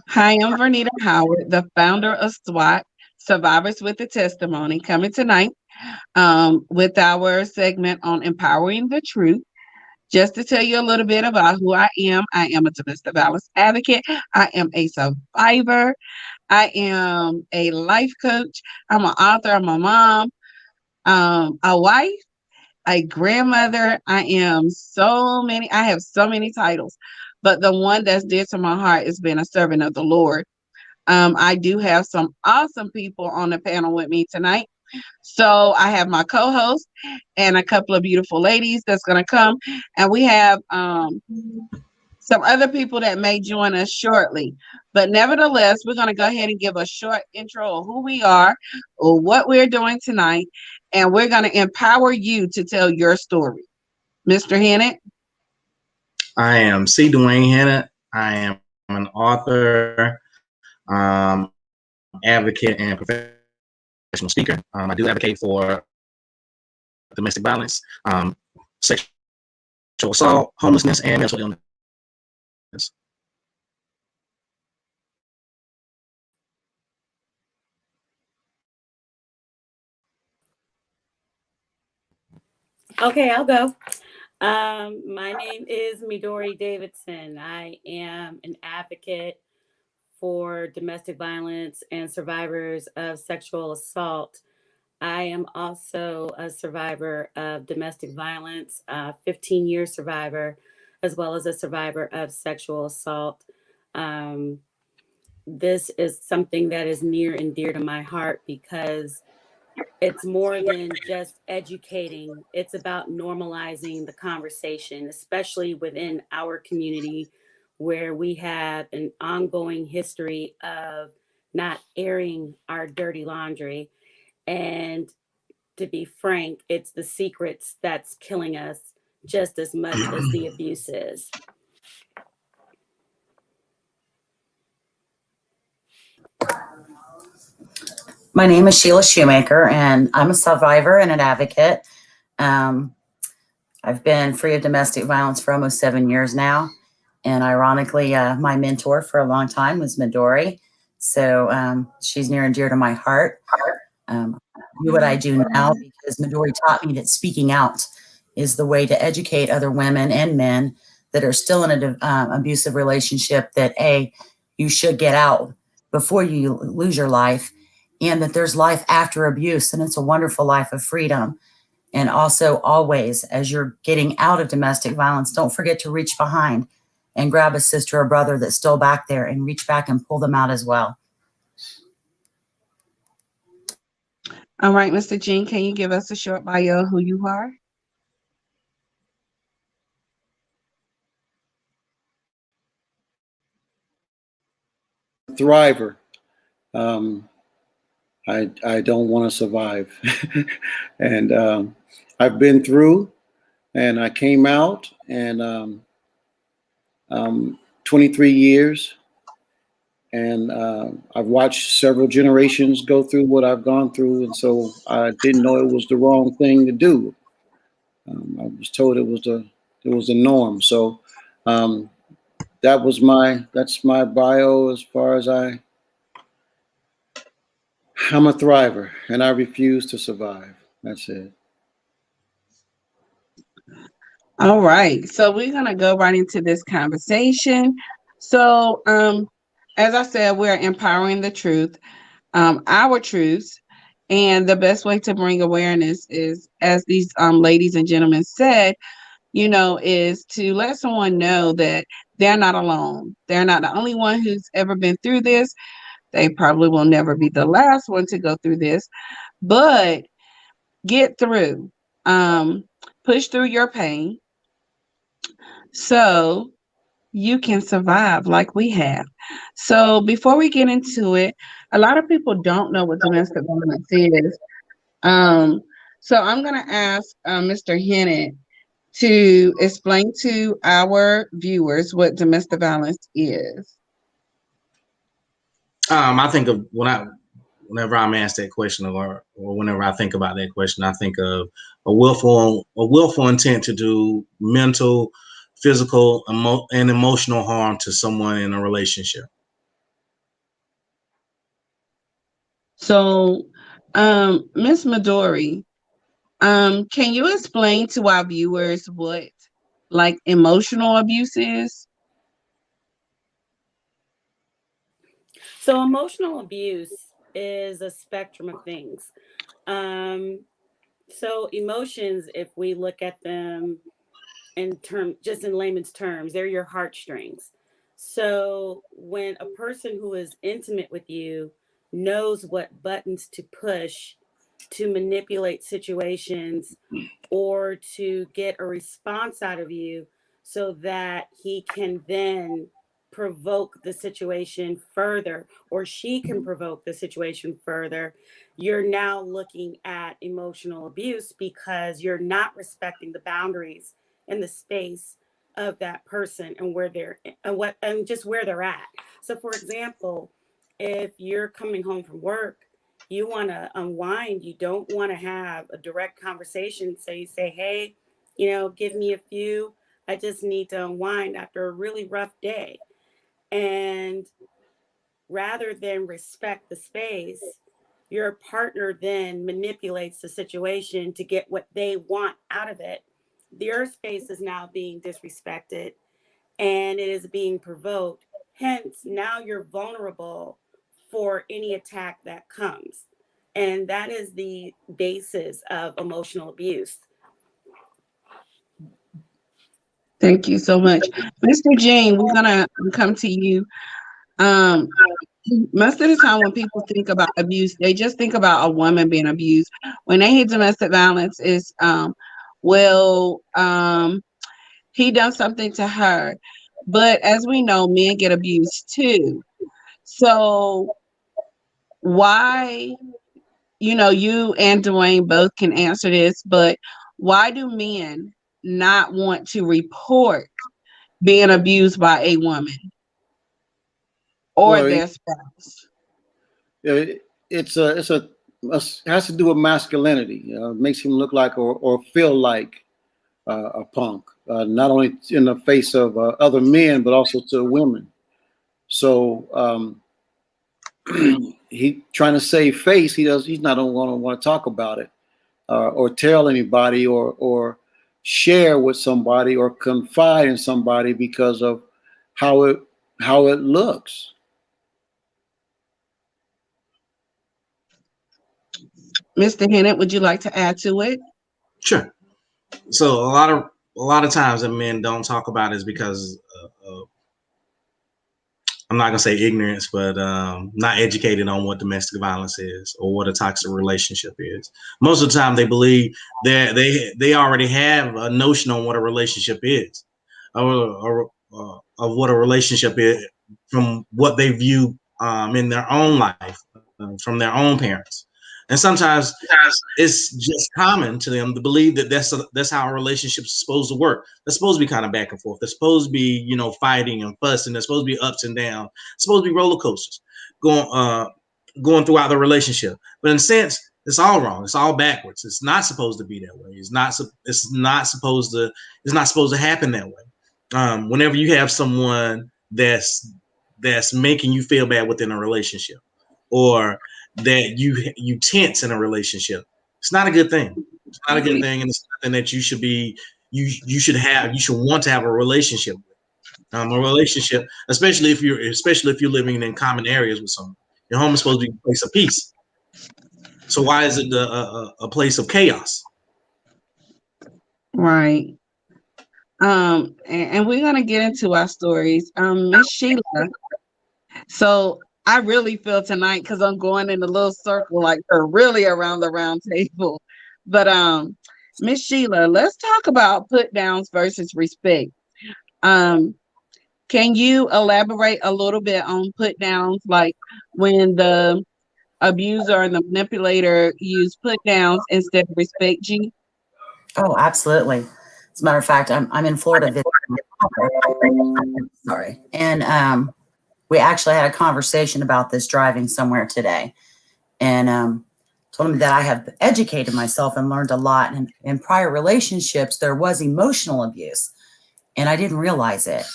Hi, I'm Vernita Howard, the founder of SWAT, Survivors with a Testimony, coming tonight with our segment on empowering the truth. Just to tell you a little bit about who I am a domestic violence advocate. I am a survivor. I am a life coach. I'm an author. I'm a mom, a wife, a grandmother. I have so many titles, but the one that's dear to my heart is being a servant of the Lord. I do have some awesome people on the panel with me tonight. So I have my co-host and a couple of beautiful ladies that's going to come, and we have some other people that may join us shortly. But nevertheless, we're going to go ahead and give a short intro of who we are, or what we're doing tonight, and we're going to empower you to tell your story. Mr. Hennett. I am C. Dwayne Hennett. I am an author, advocate, and professional speaker. I do advocate for domestic violence, sexual assault, homelessness, and mental illness. Okay, I'll go. My name is Midori Davidson. I am an advocate for domestic violence and survivors of sexual assault. I am also a survivor of domestic violence, 15-year survivor, as well as a survivor of sexual assault. Um, this is something that is near and dear to my heart because it's more than just educating. It's about normalizing the conversation, especially within our community where we have an ongoing history of not airing our dirty laundry. And to be frank, it's the secrets that's killing us just as much as the abuse is. My name is Sheila Shoemaker, and I'm a survivor and an advocate. Um, I've been free of domestic violence for almost 7 years now. And ironically, my mentor for a long time was Midori. So she's near and dear to my heart. I do what I do now because Midori taught me that speaking out is the way to educate other women and men that are still in an abusive relationship that, A, you should get out before you lose your life, and that there's life after abuse, and it's a wonderful life of freedom. And also, always, as you're getting out of domestic violence, don't forget to reach behind and grab a sister or brother that's still back there and reach back and pull them out as well. All right, Mr. Jean, can you give us a short bio of who you are? I'm a thriver. Um, I don't want to survive, and I've been through, and I came out, and 23 years, and I've watched several generations go through what I've gone through, and so I didn't know it was the wrong thing to do. I was told it was the norm. So um, that's my bio as far as I'm a thriver, and I refuse to survive. That's it. All right. So we're going to go right into this conversation. So, as I said, we're empowering the truth, our truths. And the best way to bring awareness is, as these ladies and gentlemen said, is to let someone know that they're not alone. They're not the only one who's ever been through this. They probably will never be the last one to go through this, but get through. Um, push through your pain so you can survive like we have. So before we get into it, a lot of people don't know what domestic violence is. Um, so I'm going to ask Mr. Hennett to explain to our viewers what domestic violence is. I think of whenever I'm asked that question, or whenever I think about that question, I think of a willful intent to do mental, physical, and emotional harm to someone in a relationship. So, Miss Midori, can you explain to our viewers what like emotional abuse is? So, emotional abuse is a spectrum of things. Um, so, emotions, if we look at them just in layman's terms, they're your heartstrings. So when a person who is intimate with you knows what buttons to push to manipulate situations or to get a response out of you so that he can then provoke the situation further, or she can provoke the situation further, you're now looking at emotional abuse because you're not respecting the boundaries and the space of that person and where they're and just where they're at. So for example, if you're coming home from work, you want to unwind, you don't want to have a direct conversation, so you say, hey, give me a few, I just need to unwind after a really rough day. And rather than respect the space, your partner then manipulates the situation to get what they want out of it. Your space is now being disrespected and it is being provoked. Hence, now you're vulnerable for any attack that comes. And that is the basis of emotional abuse. Thank you so much. Mr. Jean, we're gonna come to you. Um, Most of the time when people think about abuse, they just think about a woman being abused. When they hear domestic violence, is well, he done something to her. But as we know, men get abused too. So why, you and Dwayne both can answer this, but why do men not want to report being abused by a woman or Well, their spouse? it has to do with masculinity. It makes him look like or feel like a punk, not only in the face of other men, but also to women. So he trying to save face. He's not going to want to talk about it or tell anybody or share with somebody or confide in somebody because of how it how it looks. Mr. Hennett, would you like to add to it? Sure. So a lot of times that men don't talk about is because I'm not gonna say ignorance, but not educated on what domestic violence is or what a toxic relationship is. Most of the time, they believe that they already have a notion on what a relationship is, of what a relationship is from what they view in their own life, from their own parents, and sometimes it's just common to them to believe that that's how a relationship is supposed to work. They're supposed to be kind of back and forth. They're supposed to be, fighting and fussing. They're supposed to be ups and downs. It's supposed to be roller coasters going throughout the relationship. But in a sense, it's all wrong. It's all backwards. It's not supposed to be that way. It's not supposed to happen that way. Whenever you have someone that's making you feel bad within a relationship, or that you tense in a relationship, it's not a good thing. It's not a good thing, and it's something that you should want to have a relationship with. A relationship, especially if you're living in common areas with someone. Your home is supposed to be a place of peace. So why is it a place of chaos? Right. And we're gonna get into our stories. Miss Sheila. So I really feel tonight because I'm going in a little circle, like we're really around the round table. But Miss Sheila, let's talk about put downs versus respect. Um, can you elaborate a little bit on put downs, like when the abuser and the manipulator use put downs instead of respect you? Oh, absolutely. As a matter of fact, I'm in Florida visiting. Sorry. And we actually had a conversation about this driving somewhere today. And told him that I have educated myself and learned a lot. And in prior relationships, there was emotional abuse, and I didn't realize it.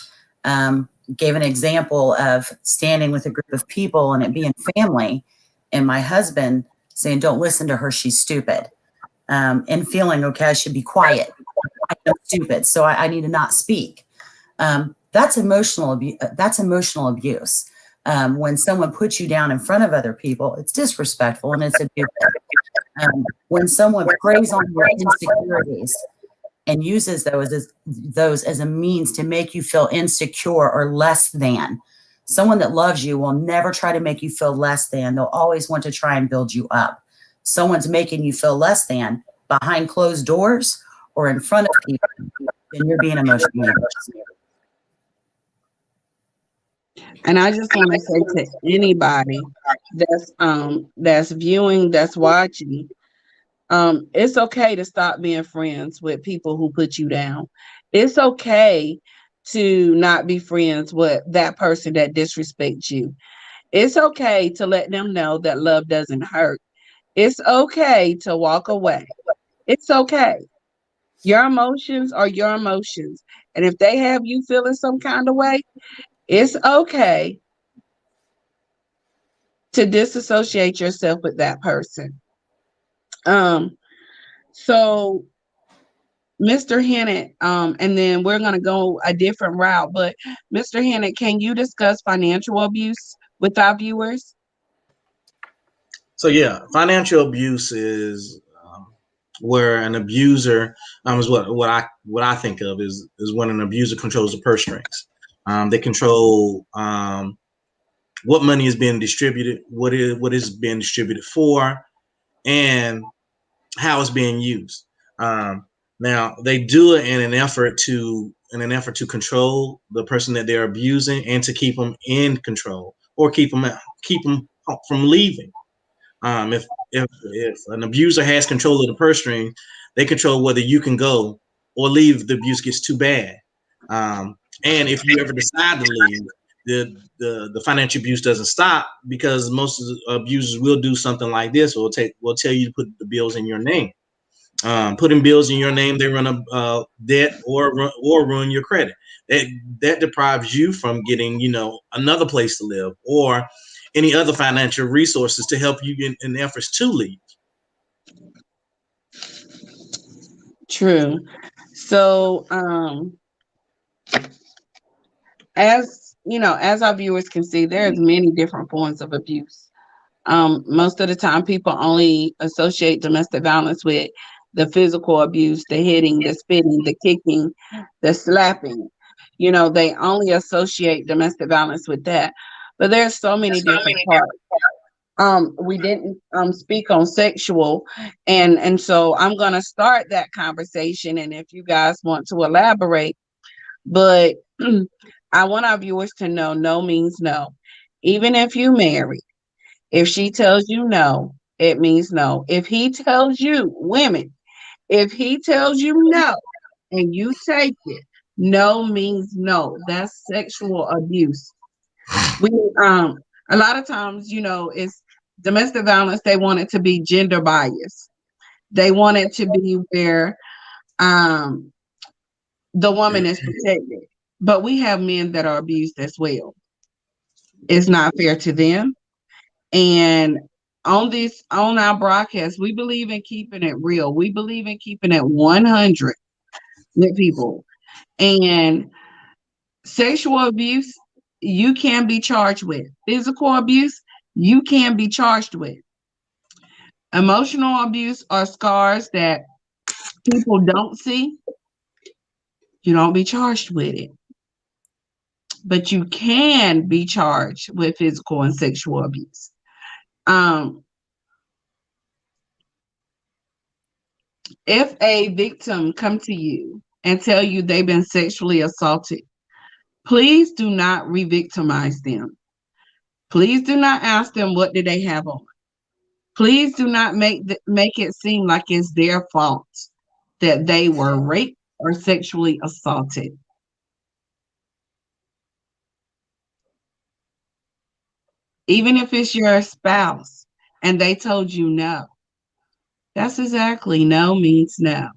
Gave an example of standing with a group of people and it being family, and my husband saying, don't listen to her, she's stupid. And feeling, okay, I should be quiet. I'm stupid, so I need to not speak. That's emotional abuse. That's emotional abuse. When someone puts you down in front of other people, it's disrespectful and it's abusive. When someone preys on your insecurities and uses those as a means to make you feel insecure or less than, someone that loves you will never try to make you feel less than. They'll always want to try and build you up. Someone's making you feel less than behind closed doors or in front of people, then you're being emotionally abused. And I just want to say to anybody that's viewing, that's watching, it's okay to stop being friends with people who put you down. It's okay to not be friends with that person that disrespects you. It's okay to let them know that love doesn't hurt. It's okay to walk away. It's okay. Your emotions are your emotions. And if they have you feeling some kind of way, it's okay to disassociate yourself with that person. Um, so Mr. Hennett, and then we're gonna go a different route, but Mr. Hennett, can you discuss financial abuse with our viewers? So yeah, financial abuse is where an abuser is what I think of is when an abuser controls the purse strings. They control what money is being distributed, what is being distributed for, and how it's being used. Now they do it in an effort to control the person that they're abusing and to keep them in control or keep them from leaving. If an abuser has control of the purse string, they control whether you can go or leave. If the abuse gets too bad, and if you ever decide to leave, the financial abuse doesn't stop because most of the abusers will do something like this. Will tell you to put the bills in your name. Putting bills in your name, they run a debt or ruin your credit. That deprives you from getting another place to live or any other financial resources to help you in efforts to leave. True. So, as you know, as our viewers can see, there's many different forms of abuse. Most of the time, people only associate domestic violence with the physical abuse, the hitting, the spitting, the kicking, the slapping. They only associate domestic violence with that. But there's so many different parts. We didn't speak on sexual, and so I'm gonna start that conversation. And if you guys want to elaborate, but I want our viewers to know no means no. Even if you marry, if she tells you no, it means no. If he tells you, women, if he tells you no and you take it, no means no. That's sexual abuse. We a lot of times, it's domestic violence, they want it to be gender biased. They want it to be where um the woman is protected. But we have men that are abused as well. It's not fair to them. And on our broadcast, we believe in keeping it real. We believe in keeping it 100 with people. And sexual abuse, you can be charged with. Physical abuse, you can be charged with. Emotional abuse are scars that people don't see. You don't be charged with it. But you can be charged with physical and sexual abuse. Um, if a victim come to you and tell you they've been sexually assaulted, please do not re-victimize them. Please do not ask them what did they have on. Please do not make it seem like it's their fault that they were raped or sexually assaulted. Even if it's your spouse and they told you no, that's exactly no means no.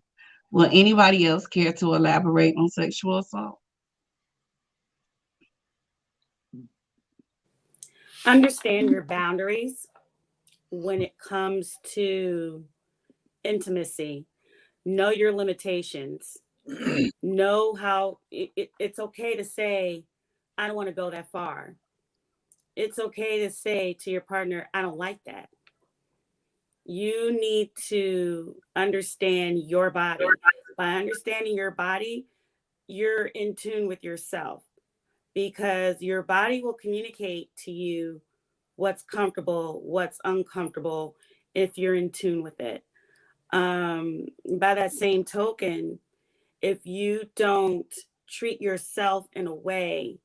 Will anybody else care to elaborate on sexual assault? Understand your boundaries. when it comes to intimacy, know your limitations. Know how it's okay to say, I don't want to go that far. It's okay to say to your partner, I don't like that. You need to understand your body. By understanding your body, you're in tune with yourself, because your body will communicate to you what's comfortable, what's uncomfortable, if you're in tune with it. By that same token, if you don't treat yourself in a way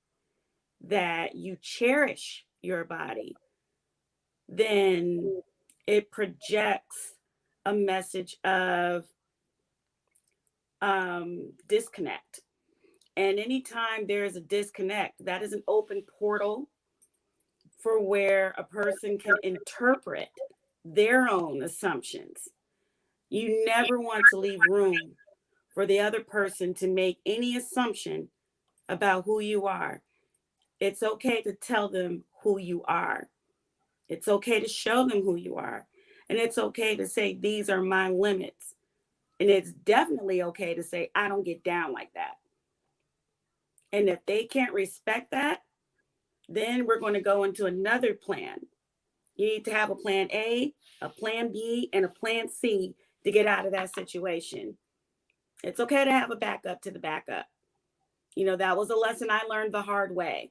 that you cherish your body, then it projects a message of disconnect. And anytime there is a disconnect, that is an open portal for where a person can interpret their own assumptions. You never want to leave room for the other person to make any assumption about who you are. It's okay to tell them who you are. It's okay to show them who you are. And it's okay to say, these are my limits. And it's definitely okay to say, I don't get down like that. And if they can't respect that, then we're going to go into another plan. You need to have a plan A, a plan B, and a plan C to get out of that situation. It's okay to have a backup to the backup. You know, that was a lesson I learned the hard way.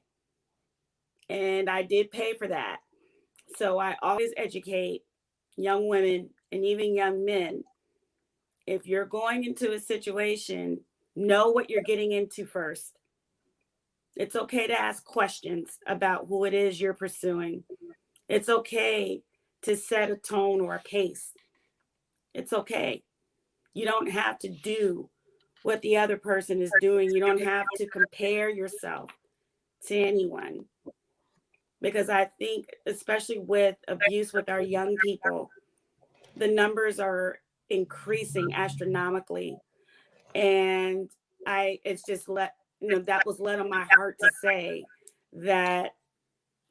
And I did pay for that. So I always educate young women and even young men. If you're going into a situation, know what you're getting into first. It's okay to ask questions about who it is you're pursuing. It's okay to set a tone or a pace. It's okay. You don't have to do what the other person is doing. You don't have to compare yourself to anyone. Because I think, especially with abuse with our young people, the numbers are increasing astronomically. And it's just that was led on my heart to say that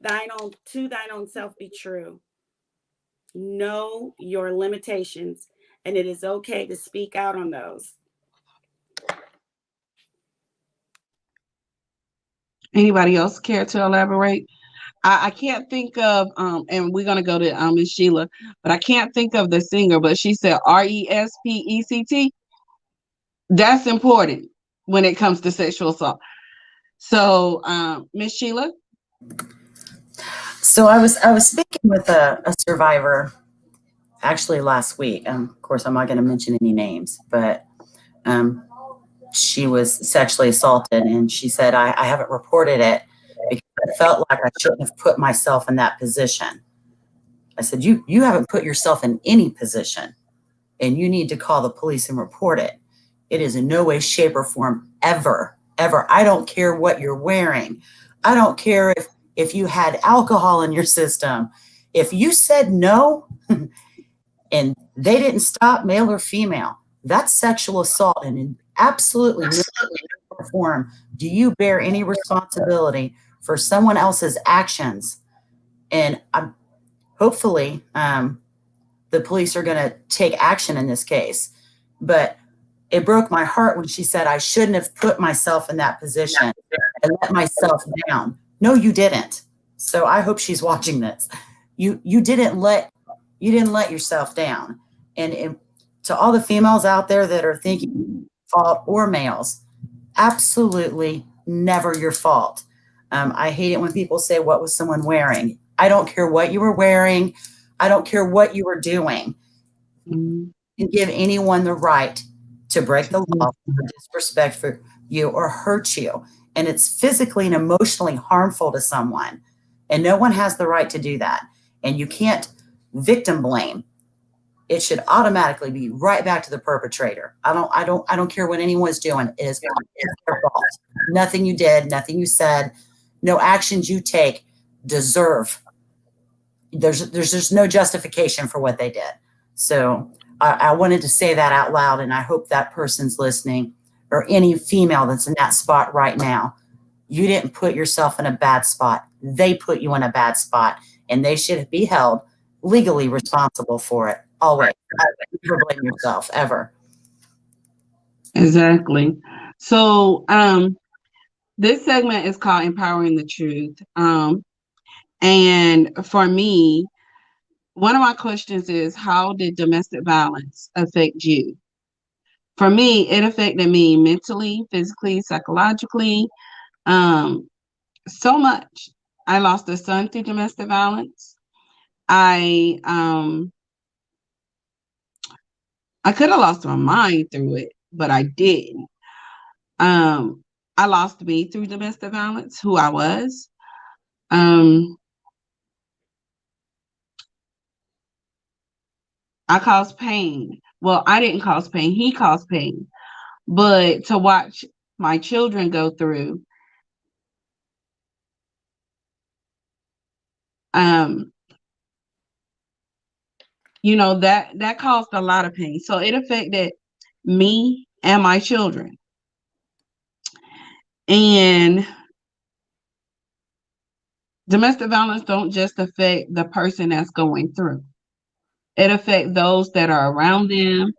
to thine own self be true. Know your limitations, and it is okay to speak out on those. Anybody else care to elaborate? I can't think of and we're gonna go to Miss Sheila, but I can't think of the singer, but she said RESPECT. That's important when it comes to sexual assault. So Miss Sheila. So I was speaking with a survivor actually last week. Of course, I'm not going to mention any names, but um, she was sexually assaulted, and she said, I haven't reported it because I felt like I shouldn't have put myself in that position. I said, you haven't put yourself in any position, and you need to call the police and report it. It is in no way, shape, or form ever, ever. I don't care what you're wearing. I don't care if you had alcohol in your system. If you said no and they didn't stop, male or female, that's sexual assault. And in absolutely no form do you bear any responsibility for someone else's actions. And hopefully the police are going to take action in this case. But it broke my heart when she said, I shouldn't have put myself in that position and let myself down. No, you didn't. So I hope she's watching this. You didn't let yourself down. And to all the females out there that are thinking fault, or males, absolutely never your fault. I hate it when people say, what was someone wearing? I don't care what you were wearing. I don't care what you were doing. You can give anyone the right to break the law or disrespect for you or hurt you. And it's physically and emotionally harmful to someone. And no one has the right to do that. And you can't victim blame. It should automatically be right back to the perpetrator. I don't care what anyone's doing. It's their fault. Nothing you did, nothing you said, no actions you take deserve. There's just no justification for what they did. So I wanted to say that out loud, and I hope that person's listening, or any female that's in that spot right now. You didn't put yourself in a bad spot. They put you in a bad spot, and they should be held legally responsible for it. Always. Never blame yourself ever. Exactly. So, this segment is called Empowering the Truth. And for me, one of my questions is, how did domestic violence affect you? For me, it affected me mentally, physically, psychologically, um, so much. I lost a son through domestic violence. I um I could have lost my mind through it, but I didn't. Um, I lost me through domestic violence, who I was. Um, I caused pain. Well, I didn't cause pain, he caused pain. But to watch my children go through, um, that caused a lot of pain. So it affected me and my children. And domestic violence don't just affect the person that's going through. It affects those that are around them,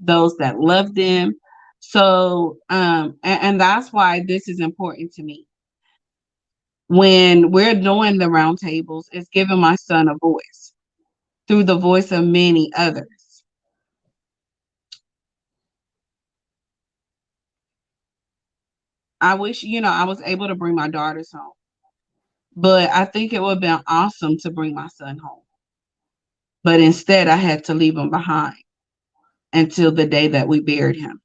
those that love them. So, and that's why this is important to me. When we're doing the roundtables, it's giving my son a voice through the voice of many others. I wish, I was able to bring my daughters home, but I think it would have been awesome to bring my son home. But instead, I had to leave him behind until the day that we buried him.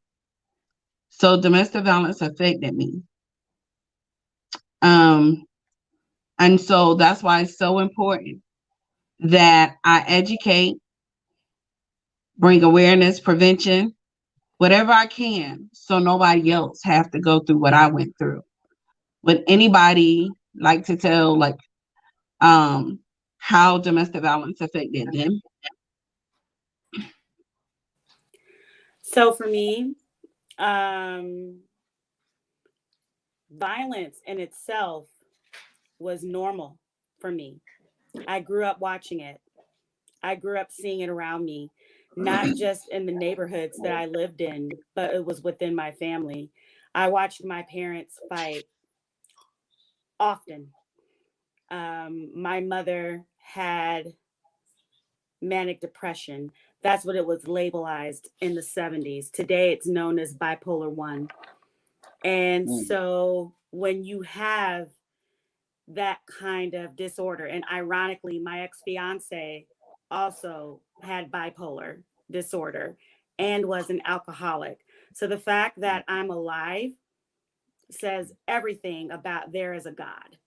So domestic violence affected me. Um, and so that's why it's so important that I educate, bring awareness, prevention, whatever I can, so nobody else have to go through what I went through. Would anybody like to tell um how domestic violence affected them? So for me, um, violence in itself was normal for me. I grew up watching it. I grew up seeing it around me, not just in the neighborhoods that I lived in, but it was within my family. I watched my parents fight often. My mother had manic depression. That's what it was labelized in the 70s. Today it's known as bipolar 1. And so when you have that kind of disorder, and ironically, my ex fiance also had bipolar disorder and was an alcoholic. So the fact that I'm alive says everything about there is a God,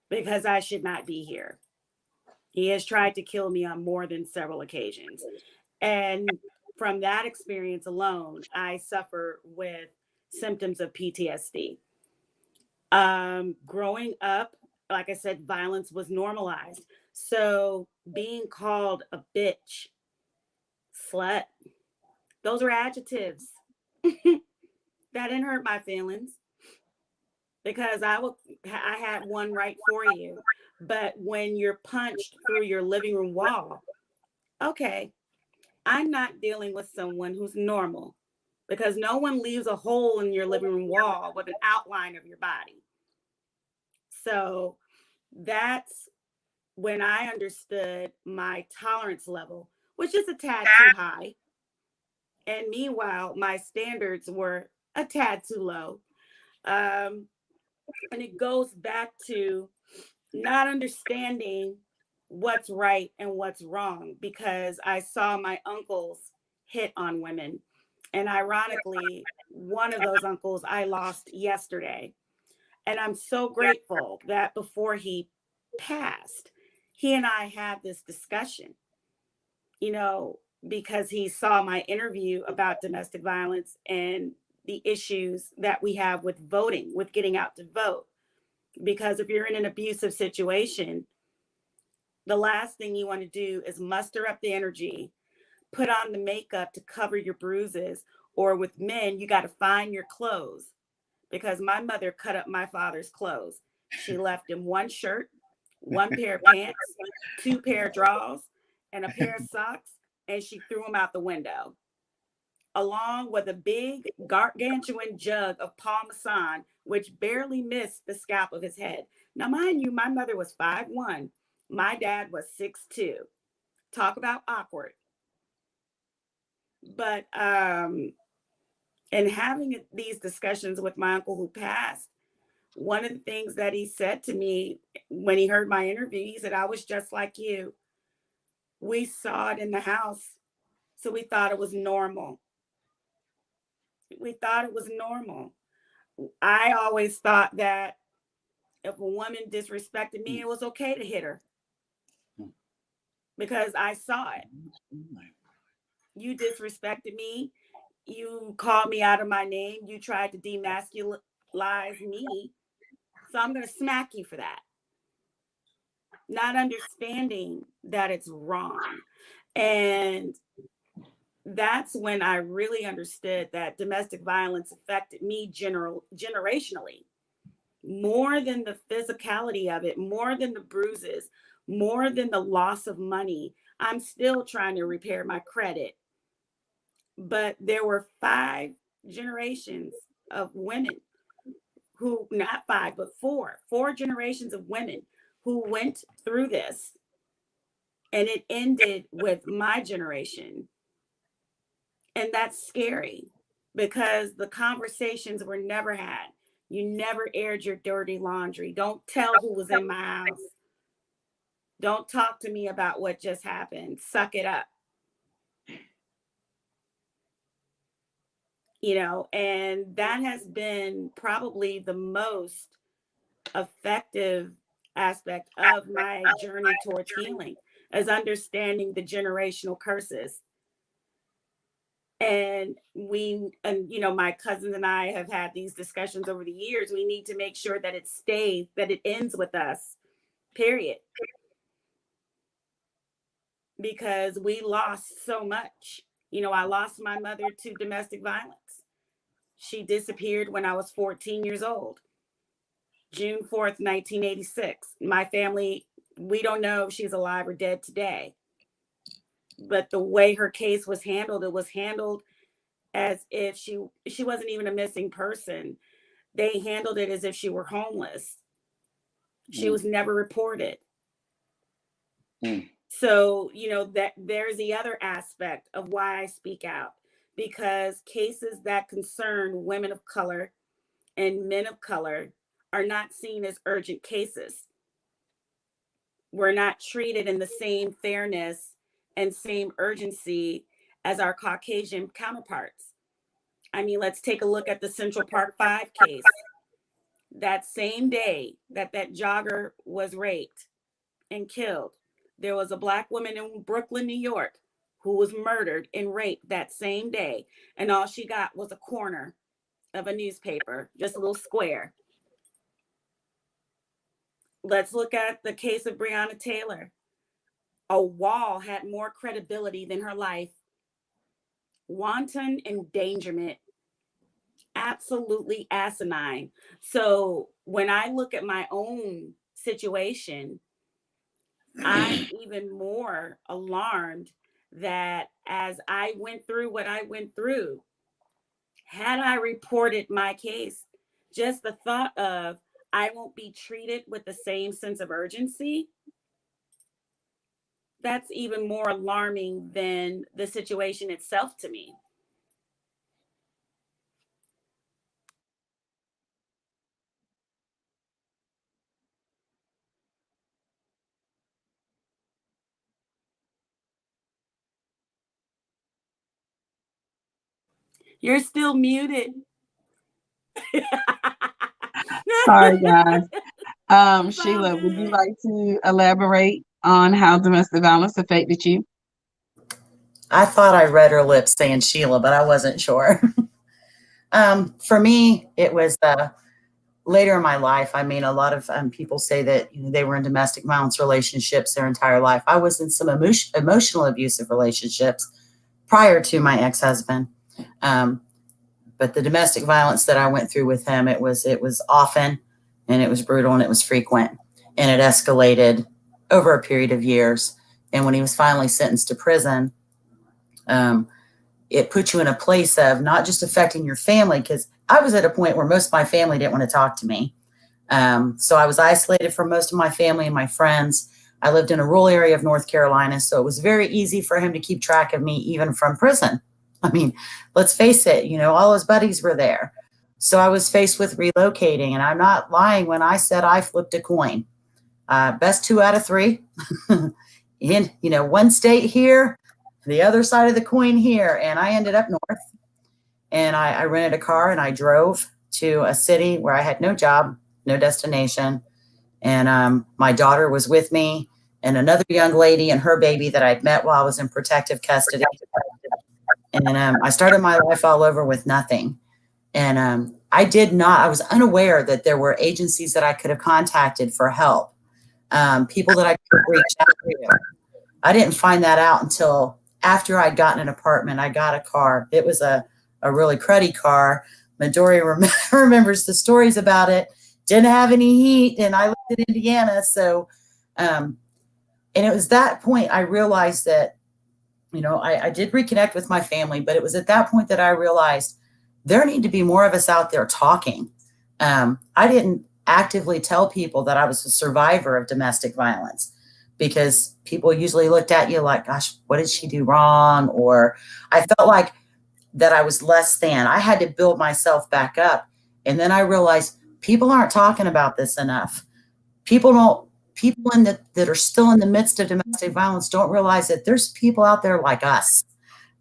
because I should not be here. He has tried to kill me on more than several occasions. And from that experience alone, I suffer with symptoms of PTSD. Growing up, like I said, violence was normalized. So being called a bitch, slut, those are adjectives. That didn't hurt my feelings, because I had one right for you. But when you're punched through your living room wall, okay, I'm not dealing with someone who's normal, because no one leaves a hole in your living room wall with an outline of your body. So that's when I understood my tolerance level, which is a tad too high. And meanwhile, my standards were a tad too low. Um, and it goes back to not understanding what's right and what's wrong, because I saw my uncles hit on women. And ironically, one of those uncles I lost yesterday. And I'm so grateful that before he passed, he and I had this discussion, you know, because he saw my interview about domestic violence and the issues that we have with voting, with getting out to vote. Because if you're in an abusive situation, the last thing you want to do is muster up the energy, put on the makeup to cover your bruises, or with men, you got to find your clothes. Because my mother cut up my father's clothes. She left him one shirt, one pair of pants, two pair of drawers, and a pair of socks, and she threw them out the window, along with a big gargantuan jug of Parmesan, which barely missed the scalp of his head. Now, mind you, my mother was 5'1". My dad was 6'2". Talk about awkward. But in having these discussions with my uncle who passed, one of the things that he said to me when he heard my interview, he said, I was just like you. We saw it in the house, so we thought it was normal. We thought it was normal. I always thought that if a woman disrespected me, it was okay to hit her because I saw it. You disrespected me. You called me out of my name. You tried to demasculinize me. So I'm going to smack you for that. Not understanding that it's wrong. And that's when I really understood that domestic violence affected me generationally, more than the physicality of it, more than the bruises, more than the loss of money. I'm still trying to repair my credit. But there were 5 generations of women who, not 5, but 4 generations of women who went through this. And it ended with my generation. And that's scary because the conversations were never had. You never aired your dirty laundry. Don't tell who was in my house. Don't talk to me about what just happened. Suck it up. You know, and that has been probably the most effective aspect of my journey towards healing, is understanding the generational curses. And you know, my cousins and I have had these discussions over the years. We need to make sure that it stays, that it ends with us, period. Because we lost so much. You know, I lost my mother to domestic violence. She disappeared when I was 14 years old. June 4th, 1986. My family, we don't know if she's alive or dead today. But the way her case was handled, it was handled as if she wasn't even a missing person. They handled it as if she were homeless. She was never reported. So, you know, that there's the other aspect of why I speak out, because cases that concern women of color and men of color are not seen as urgent cases. We're not treated in the same fairness and same urgency as our Caucasian counterparts. I mean, let's take a look at the Central Park 5 case. That same day that jogger was raped and killed, there was a Black woman in Brooklyn, New York, who was murdered and raped that same day. And all she got was a corner of a newspaper, just a little square. Let's look at the case of Breonna Taylor. A wall had more credibility than her life. Wanton endangerment. Absolutely asinine. So when I look at my own situation, I'm even more alarmed that as I went through what I went through, had I reported my case, just the thought of I won't be treated with the same sense of urgency, that's even more alarming than the situation itself to me. You're still muted. Sorry, guys. Sheila, would you like to elaborate on how domestic violence affected you? I thought I read her lips saying Sheila, but I wasn't sure. For me, it was later in my life. I mean, a lot of people say that they were in domestic violence relationships their entire life. I was in some emotional abusive relationships prior to my ex-husband. But the domestic violence that I went through with him, it was often, and it was brutal, and it was frequent. and it escalated over a period of years. And when he was finally sentenced to prison, it put you in a place of not just affecting your family, because I was at a point where most of my family didn't want to talk to me. So I was isolated from most of my family and my friends. I lived in a rural area of North Carolina, so it was very easy for him to keep track of me even from prison. I mean, let's face it, all his buddies were there. So I was faced with relocating, and I'm not lying when I said I flipped a coin. Best 2 out of 3 in, one state here, the other side of the coin here. And I ended up north, and I rented a car and I drove to a city where I had no job, no destination. And my daughter was with me, and another young lady and her baby that I'd met while I was in protective custody. And I started my life all over with nothing. And I was unaware that there were agencies that I could have contacted for help, people that I could reach out to. I didn't find that out until after I'd gotten an apartment. I got a car. It was a really cruddy car. Midori remembers the stories about it. Didn't have any heat, and I lived in Indiana. So, and it was that point I realized that, I did reconnect with my family, but it was at that point that I realized there need to be more of us out there talking. I didn't actively tell people that I was a survivor of domestic violence, because people usually looked at you like, gosh, what did she do wrong? Or I felt like that I was less than. I had to build myself back up. And then I realized people aren't talking about this enough. People that are still in the midst of domestic violence don't realize that there's people out there like us,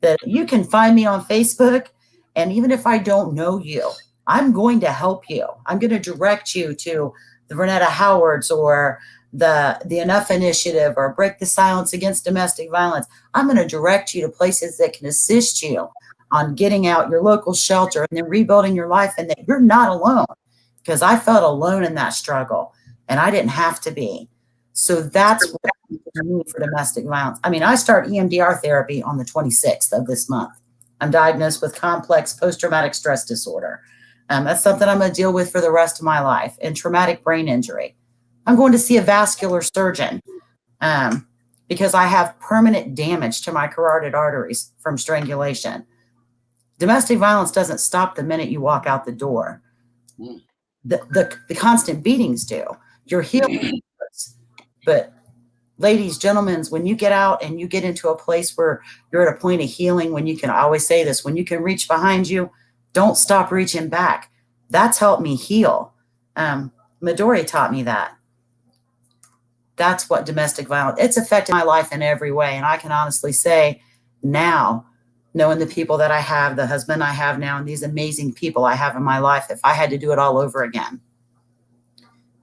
that you can find me on Facebook. And even if I don't know you, I'm going to help you. I'm going to direct you to the Vernetta Howards or the Enough Initiative or Break the Silence Against Domestic Violence. I'm going to direct you to places that can assist you on getting out your local shelter and then rebuilding your life, and that you're not alone, because I felt alone in that struggle and I didn't have to be. So that's what I need for domestic violence. I mean, I start EMDR therapy on the 26th of this month. I'm diagnosed with complex post-traumatic stress disorder. That's something I'm going to deal with for the rest of my life, and traumatic brain injury. I'm going to see a vascular surgeon because I have permanent damage to my carotid arteries from strangulation. Domestic violence doesn't stop the minute you walk out the door. The constant beatings do. Your healing hurts. But ladies, gentlemen, when you get out and you get into a place where you're at a point of healing, when you can, I always say this, when you can reach behind you, don't stop reaching back. That's helped me heal. Midori taught me that. That's what domestic violence, it's affected my life in every way. And I can honestly say now, knowing the people that I have, the husband I have now, and these amazing people I have in my life, if I had to do it all over again,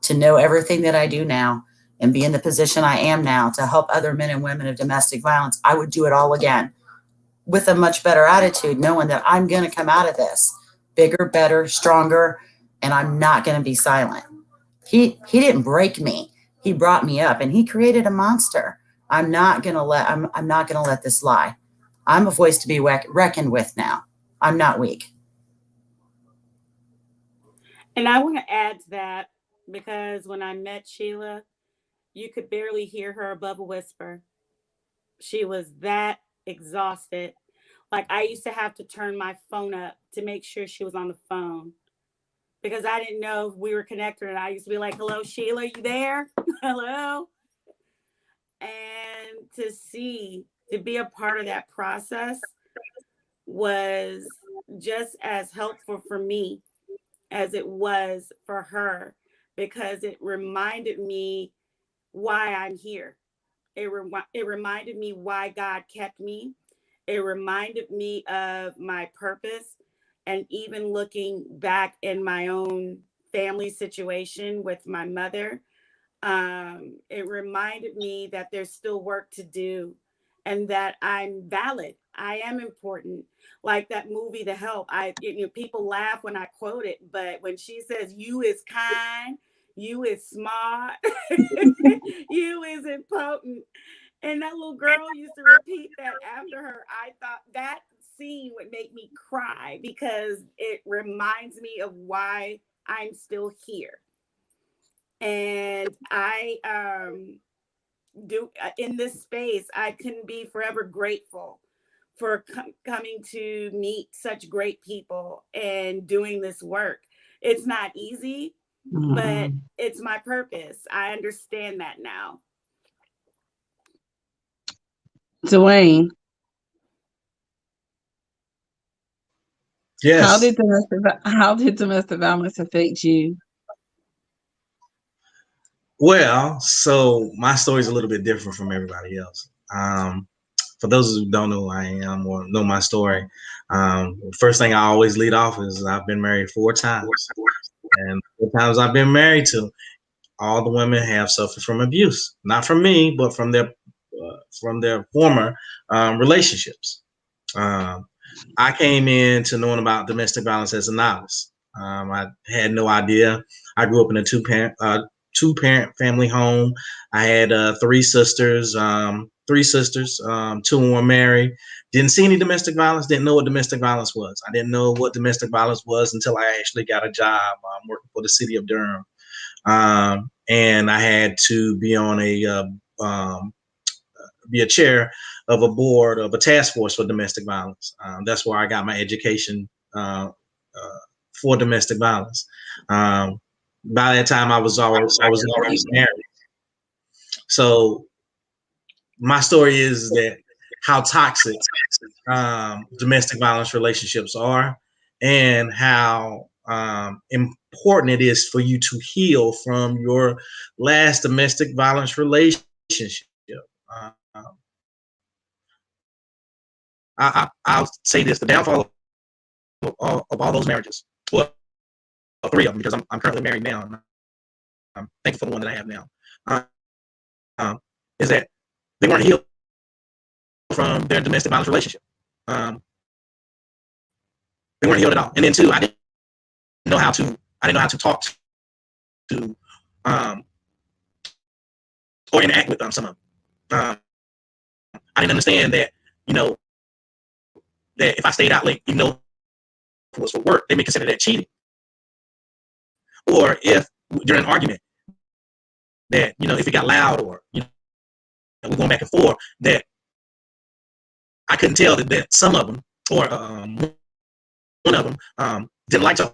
to know everything that I do now and be in the position I am now to help other men and women of domestic violence, I would do it all again with a much better attitude, knowing that I'm going to come out of this bigger, better, stronger, and I'm not going to be silent. He didn't break me. He brought me up, and he created a monster. I'm not going to let this lie. I'm a voice to be reckoned with now. I'm not weak. And I want to add to that, because when I met Sheila, you could barely hear her above a whisper. She was that exhausted. Like, I used to have to turn my phone up to make sure she was on the phone, because I didn't know if we were connected. And I used to be like, hello, Sheila, you there? Hello? And to be a part of that process was just as helpful for me as it was for her, because it reminded me why I'm here. It reminded me why God kept me. It reminded me of my purpose. And even looking back in my own family situation with my mother, it reminded me that there's still work to do and that I'm valid. I am important. Like that movie, The Help. People laugh when I quote it, but when she says, "You is kind, you is smart, you is important," and that little girl used to repeat that after her, I thought that scene would make me cry, because it reminds me of why I'm still here. And I do in this space, I can be forever grateful for coming to meet such great people and doing this work. It's not easy, but Mm-mm. it's my purpose. I understand that now. Dwayne, Yes. how did domestic violence affect you? Well, so my story is a little bit different from everybody else. For those who don't know who I am or know my story, first thing I always lead off is I've been married 4 times, and the times I've been married to, all the women have suffered from abuse, not from me, but from their former relationships. Um, I came into knowing about domestic violence as a novice. I had no idea. I grew up in a two parent family home. I had three sisters. Two were married. Didn't see any domestic violence. Didn't know what domestic violence was. I didn't know what domestic violence was until I actually got a job working for the city of Durham. And I had to um, be a chair of a board of a task force for domestic violence. That's where I got my education for domestic violence. Um, by that time, I was already married. So my story is that how toxic domestic violence relationships are, and how important it is for you to heal from your last domestic violence relationship. Um, I'll say this: the downfall of all those marriages, well, 3 of them, because I'm currently married now, and I'm thankful for the one that I have now, um, is that they weren't healed from their domestic violence relationship. Um, they weren't healed at all. And then two, I didn't know how to talk to or interact with some of them. I didn't understand that, you know, that if I stayed out late, even though it was for work, they may consider that cheating. Or if during an argument that, if it got loud, or, we're going back and forth, that I couldn't tell that some of them, or one of them, didn't like to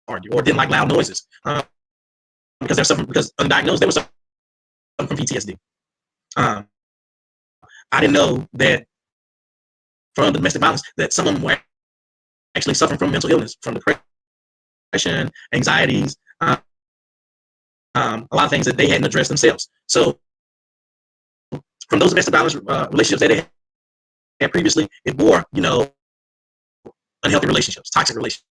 argue or didn't like loud noises, because they're suffering, because undiagnosed, they were suffering from PTSD. Um, I didn't know that from domestic violence that some of them were actually suffering from mental illness, from depression, anxieties, a lot of things that they hadn't addressed themselves. So from those domestic violence relationships that they had previously, it bore, unhealthy relationships, toxic relationships,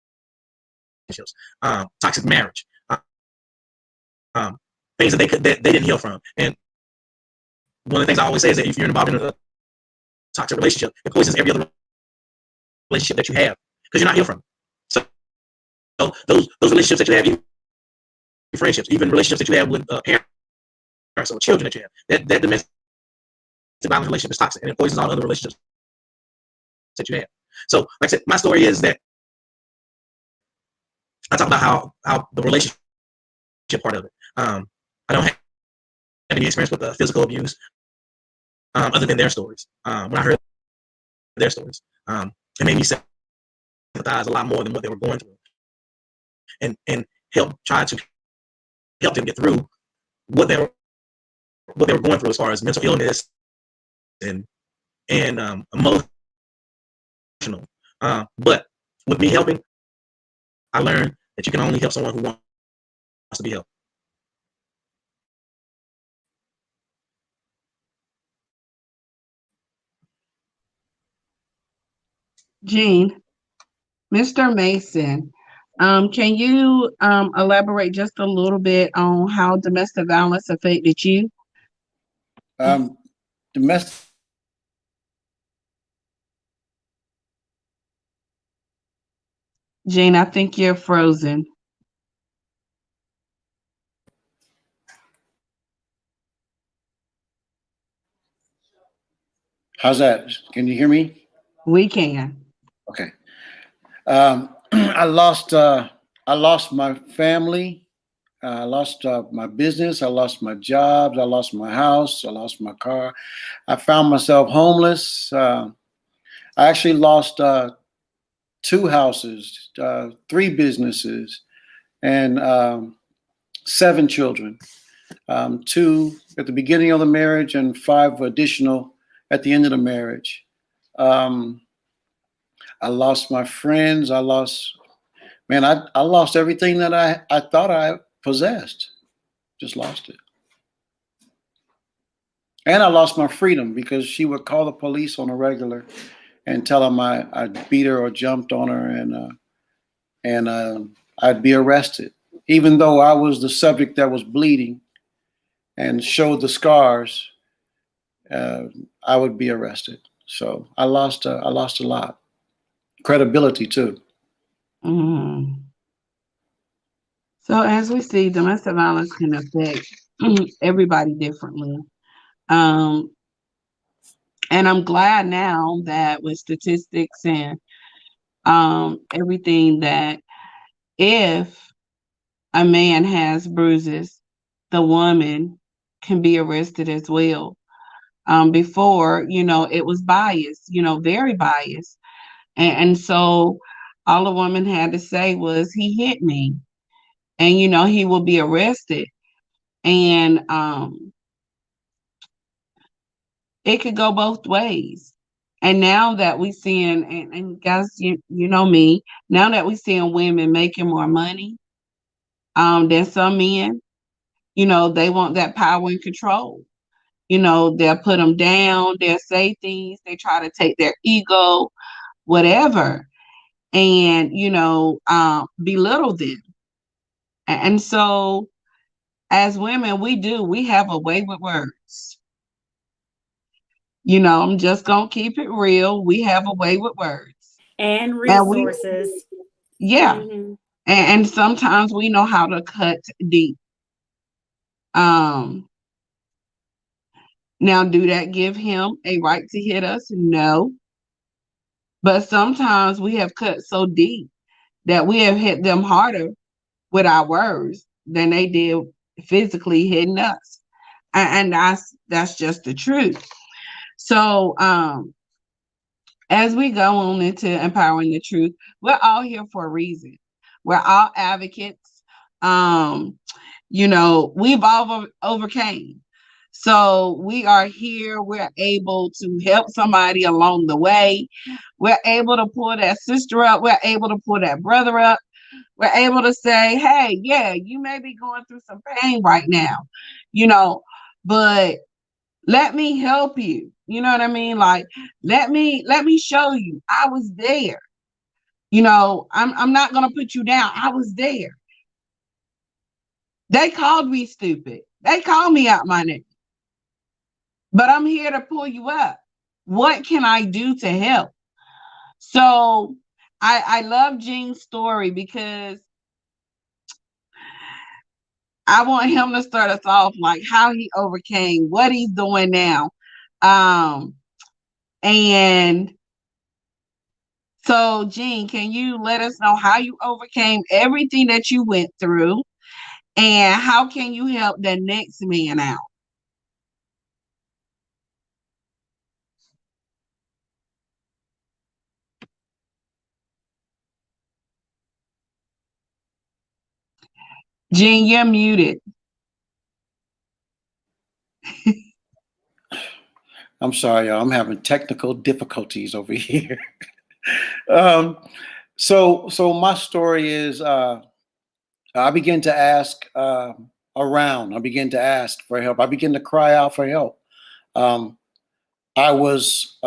toxic marriage, um, things that they didn't heal from. And one of the things I always say is that if you're involved in a toxic relationship, it poisons every other relationship that you have, because you're not healed from it. So those relationships that you have, even friendships, even relationships that you have with parents or children that you have, that domestic violence relationship is toxic, and it poisons all other relationships that you have. So, like I said, my story is that I talk about how the relationship part of it. I don't have any experience with physical abuse, other than their stories. When I heard their stories, it made me sympathize a lot more than what they were going through, and try to help them get through what they were going through as far as mental illness and emotional. But with me helping, I learned that you can only help someone who wants to be helped. Jean, Mr. Mason, can you elaborate just a little bit on how domestic violence affected you? Um, domestic. Jean, I think you're frozen. How's that? Can you hear me? We can. Okay. I lost my family. I lost my business. I lost my jobs. I lost my house. I lost my car. I found myself homeless. I actually lost two houses, three businesses, and seven children. Two at the beginning of the marriage, and five additional at the end of the marriage. Um, I lost my friends. I lost everything that I thought I possessed. Just lost it. And I lost my freedom because she would call the police on a regular and tell them I beat her or jumped on her, and I'd be arrested. Even though I was the subject that was bleeding and showed the scars, uh, I would be arrested. So I lost a lot. Credibility too. Mhm. So as we see, domestic violence can affect everybody differently. Um, and I'm glad now that with statistics and everything that if a man has bruises, the woman can be arrested as well. Before, it was biased, very biased. And so all the woman had to say was, he hit me. And, he will be arrested. And it could go both ways. And now that we seeing, and guys, you know me, now that we seeing women making more money than some men, they want that power and control. They'll put them down, they'll say things, they try to take their ego, whatever, and belittle them. And so as women, we have a way with words. I'm just gonna keep it real. We have a way with words. And And we resources. Yeah. Hmm. And sometimes we know how to cut deep. Um Now, do that give him a right to hit us? No. But sometimes we have cut so deep that we have hit them harder with our words than they did physically hitting us. And that's just the truth. So as we go on into empowering the truth, we're all here for a reason. We're all advocates. We've all overcame. So we are here. We're able to help somebody along the way. We're able to pull that sister up. We're able to pull that brother up. We're able to say, hey, yeah, you may be going through some pain right now, you know, but let me help you. You know what I mean? Like, let me show you. I was there. I'm not gonna put you down. I was there. They called me stupid. They called me out my name. But I'm here to pull you up. What can I do to help? So I love Gene's story because I want him to start us off like how he overcame, what he's doing now. Um, and so Gene, can you let us know how you overcame everything that you went through and how can you help the next man out? Gene, you're muted. I'm sorry, y'all. I'm having technical difficulties over here. um, so my story is I began to ask around. I began to ask for help. I began to cry out for help. Um, I was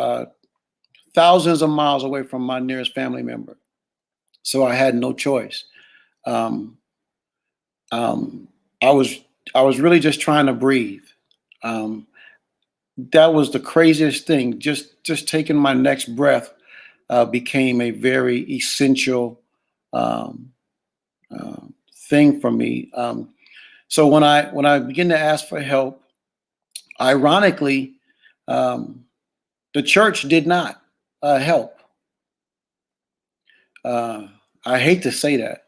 thousands of miles away from my nearest family member, so I had no choice. Um, um, I was I was really just trying to breathe. Um, that was the craziest thing. Just taking my next breath became a very essential um, uh, thing for me. So when I began to ask for help, ironically, um, the church did not help. Uh, I hate to say that,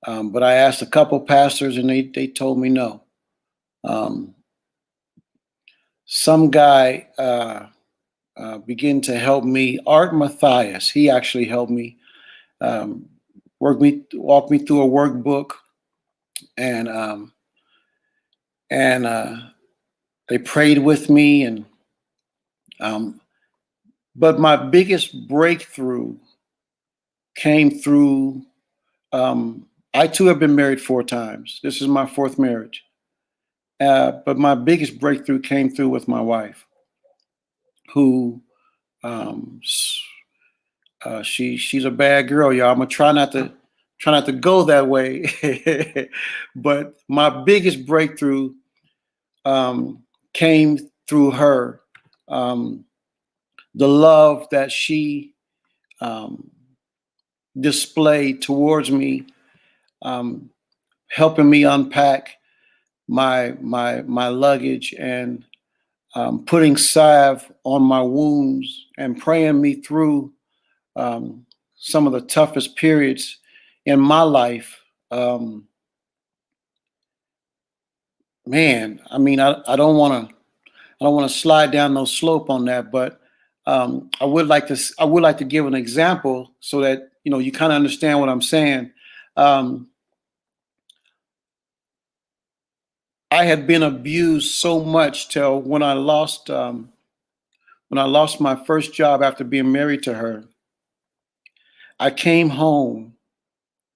But I asked a couple pastors, and they told me no. Um, some guy began to help me. Art Matthias, he actually helped me, um, walk me through a workbook, and and they prayed with me, and um, but my biggest breakthrough came through. I too have been married 4 times. This is my fourth marriage. But my biggest breakthrough came through with my wife, who um, she's a bad girl, y'all. I'm gonna try not to go that way. But my biggest breakthrough came through her. Um, the love that she um, displayed towards me, um, helping me unpack my luggage, and putting salve on my wounds and praying me through um, some of the toughest periods in my life. Um, Man, I mean, I don't want to slide down no slope on that, but I would like to give an example so that you kind of understand what I'm saying. Um, I had been abused so much till when I lost my first job after being married to her. I came home.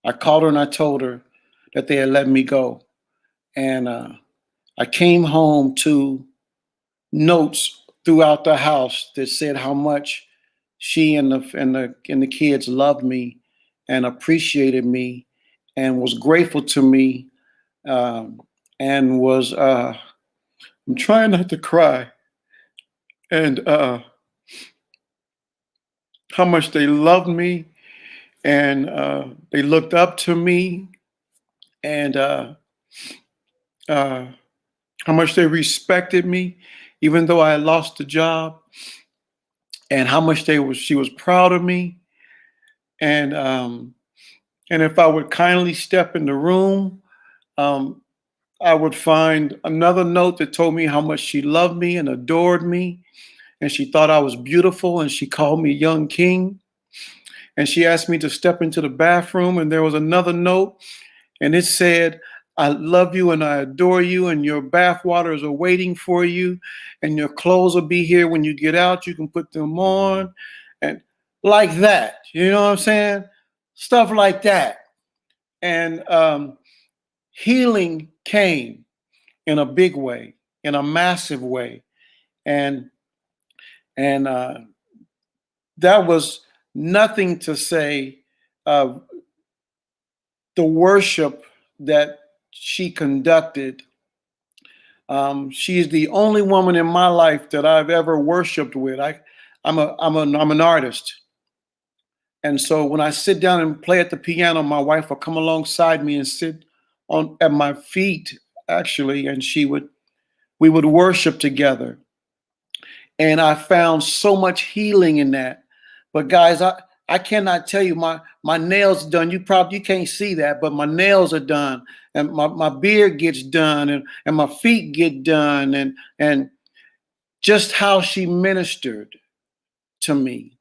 I called her and I told her that they had let me go, and I came home to notes throughout the house that said how much she and the kids loved me and appreciated me and was grateful to me, um, and was I'm trying not to cry, and how much they loved me, and they looked up to me, and uh, how much they respected me even though I lost the job, and how much she was proud of me, and if I would kindly step in the room, um, I would find another note that told me how much she loved me and adored me, and she thought I was beautiful, and she called me young king, and she asked me to step into the bathroom, and there was another note, and it said, I love you and I adore you, and your bath waters are waiting for you, and your clothes will be here when you get out. You can put them on, and like that. You know what I'm saying? Stuff like that. And healing came in a big way, in a massive way, and and that was nothing to say. Uh, the worship that she conducted. She is the only woman in my life that I've ever worshipped with. I'm an artist, and so when I sit down and play at the piano, my wife will come alongside me and sit on at my feet, actually, and we would worship together. And I found so much healing in that. But guys, I cannot tell you, my nails done. You can't see that, but my nails are done, and my beard gets done, and my feet get done, and just how she ministered to me,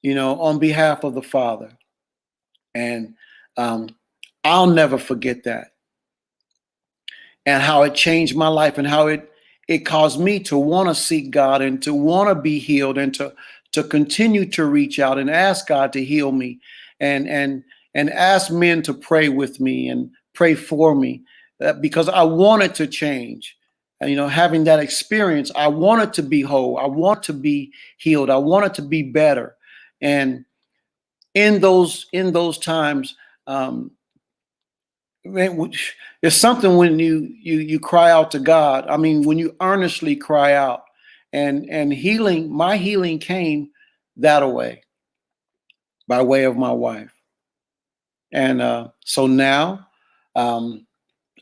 on behalf of the Father. And um, I'll never forget that, and how it changed my life, and how it caused me to want to seek God and to want to be healed, and to continue to reach out and ask God to heal me, and ask men to pray with me and pray for me, because I wanted to change. And, having that experience, I wanted to be whole. I want to be healed. I wanted to be better. And in those times, um, man, it's something when you cry out to God. I mean, when you earnestly cry out, and healing, my healing came that way, by way of my wife. And so now, um,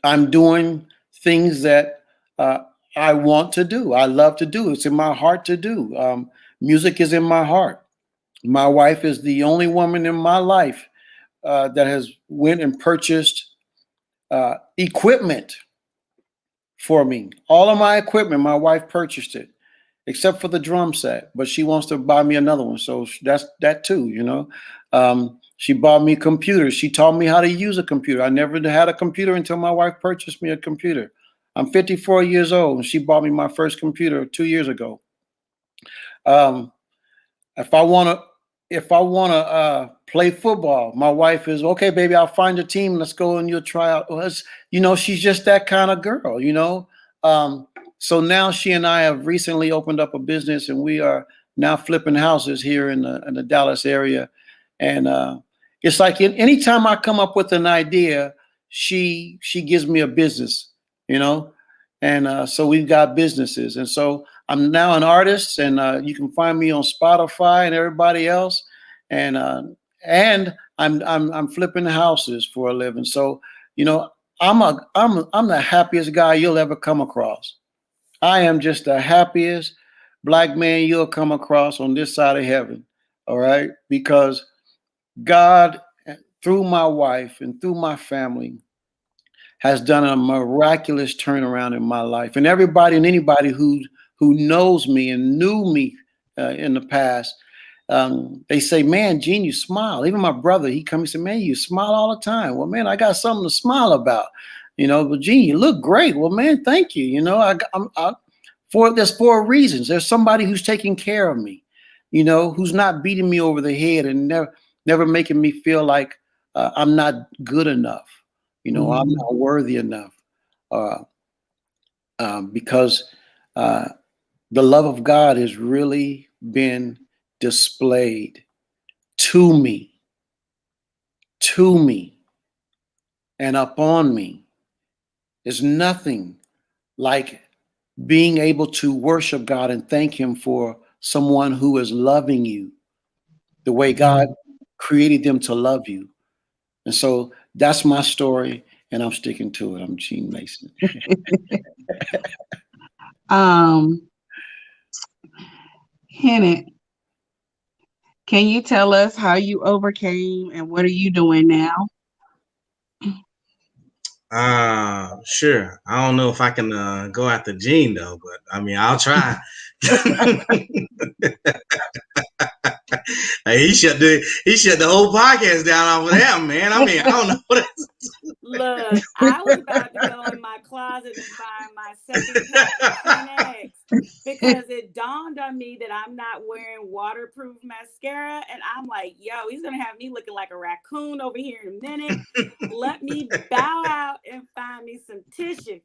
I'm doing things that I want to do. I love to do. It's in my heart to do. Music is in my heart. My wife is the only woman in my life that has went and purchased equipment for me. All of my equipment, my wife purchased it, except for the drum set. But she wants to buy me another one, so that's that too. She bought me computers. She taught me how to use a computer. I never had a computer until my wife purchased me a computer. I'm 54 years old, and she bought me my first computer 2 years ago. Um, if I wanna play football, my wife is okay, baby. I'll find a team. Let's go and you'll try out. Well, she's just that kind of girl. So now she and I have recently opened up a business, and we are now flipping houses here in the Dallas area. And it's like anytime I come up with an idea, she gives me a business, and so we've got businesses. And so I'm now an artist, and you can find me on Spotify and everybody else. And I'm flipping houses for a living. So I'm the happiest guy you'll ever come across. I am just the happiest black man you'll come across on this side of heaven. All right, because God, through my wife and through my family, has done a miraculous turnaround in my life. And everybody and anybody who knows me and knew me in the past, they say, "Man, Gene, you smile." Even my brother, he comes and said, "Man, you smile all the time." Well, man, I got something to smile about, But Gene, you look great. Well, man, thank you. There's 4 reasons. There's somebody who's taking care of me, who's not beating me over the head and never making me feel like I'm not good enough. I'm not worthy enough, because the love of God has really been displayed to me, and upon me. There's nothing like being able to worship God and thank Him for someone who is loving you the way God created them to love you. And so that's my story, and I'm sticking to it. I'm Gene Mason. Hennett, can you tell us how you overcame and what are you doing now? Sure. I don't know if I can go after Gene though, but I mean, I'll try. He shut the whole podcast down off of that, man. I mean, I don't know what Look, I was about to go in my closet and find my second pack of Kleenex because it dawned on me that I'm not wearing waterproof mascara. And I'm like, yo, he's going to have me looking like a raccoon over here in a minute. Let me bow out and find me some tissue.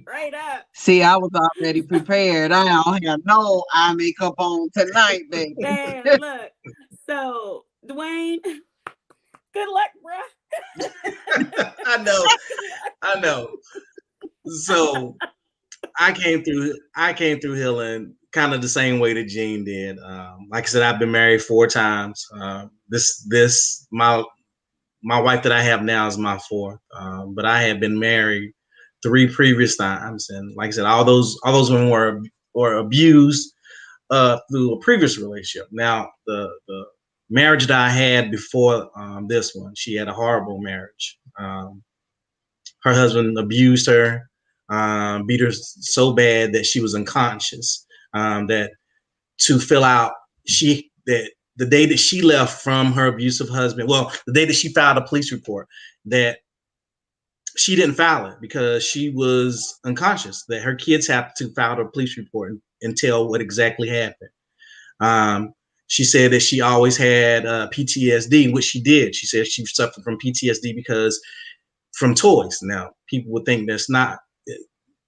Right up. See, I was already prepared. I don't have no eye makeup on tonight, baby. Man, look. So, Dwayne, good luck, bro. I know. So I came through healing kind of the same way that Gene did. Like I said, I've been married 4 times. My wife that I have now is my 4th. But I had been married 3 previous times, and like I said, all those women were abused through a previous relationship. Now the marriage that I had before this one, she had a horrible marriage. Her husband abused her, beat her so bad that she was unconscious. That to fill out that the day that she left from her abusive husband, well, the day that she filed a police report, that she didn't file it because she was unconscious, that her kids have to file a police report and tell what exactly happened. She said that she always had PTSD, which she did. She said she suffered from PTSD because from toys. Now, people would think that's not,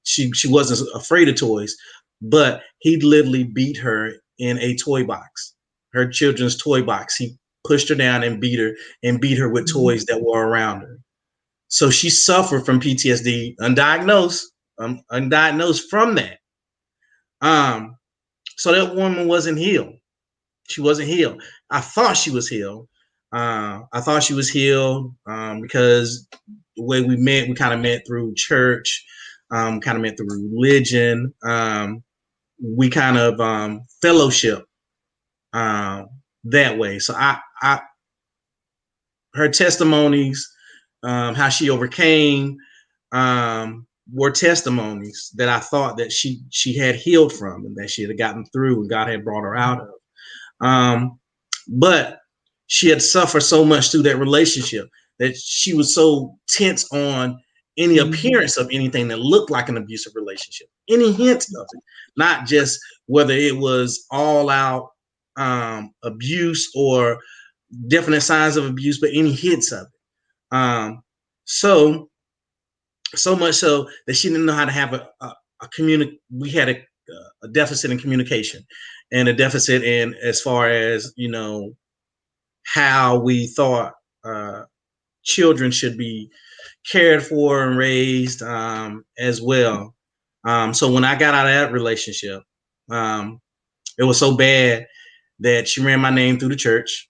she wasn't afraid of toys, but he literally beat her in a toy box, her children's toy box. He pushed her down and beat her with toys that were around her. So she suffered from PTSD, undiagnosed from that. So that woman wasn't healed. She wasn't healed. I thought she was healed. Because the way we kind of met through church, kind of met through religion. We kind of fellowship. that way. So her testimonies, how she overcame, were testimonies that I thought that she had healed from and that she had gotten through and God had brought her out of. But she had suffered so much through that relationship that she was so tense on any appearance of anything that looked like an abusive relationship, any hint of it, not just whether it was all out abuse or definite signs of abuse, but any hints of it. So much so that she didn't know how to have a we had a deficit in communication and a deficit in as far as, how we thought children should be cared for and raised, as well. So when I got out of that relationship, it was so bad that she ran my name through the church,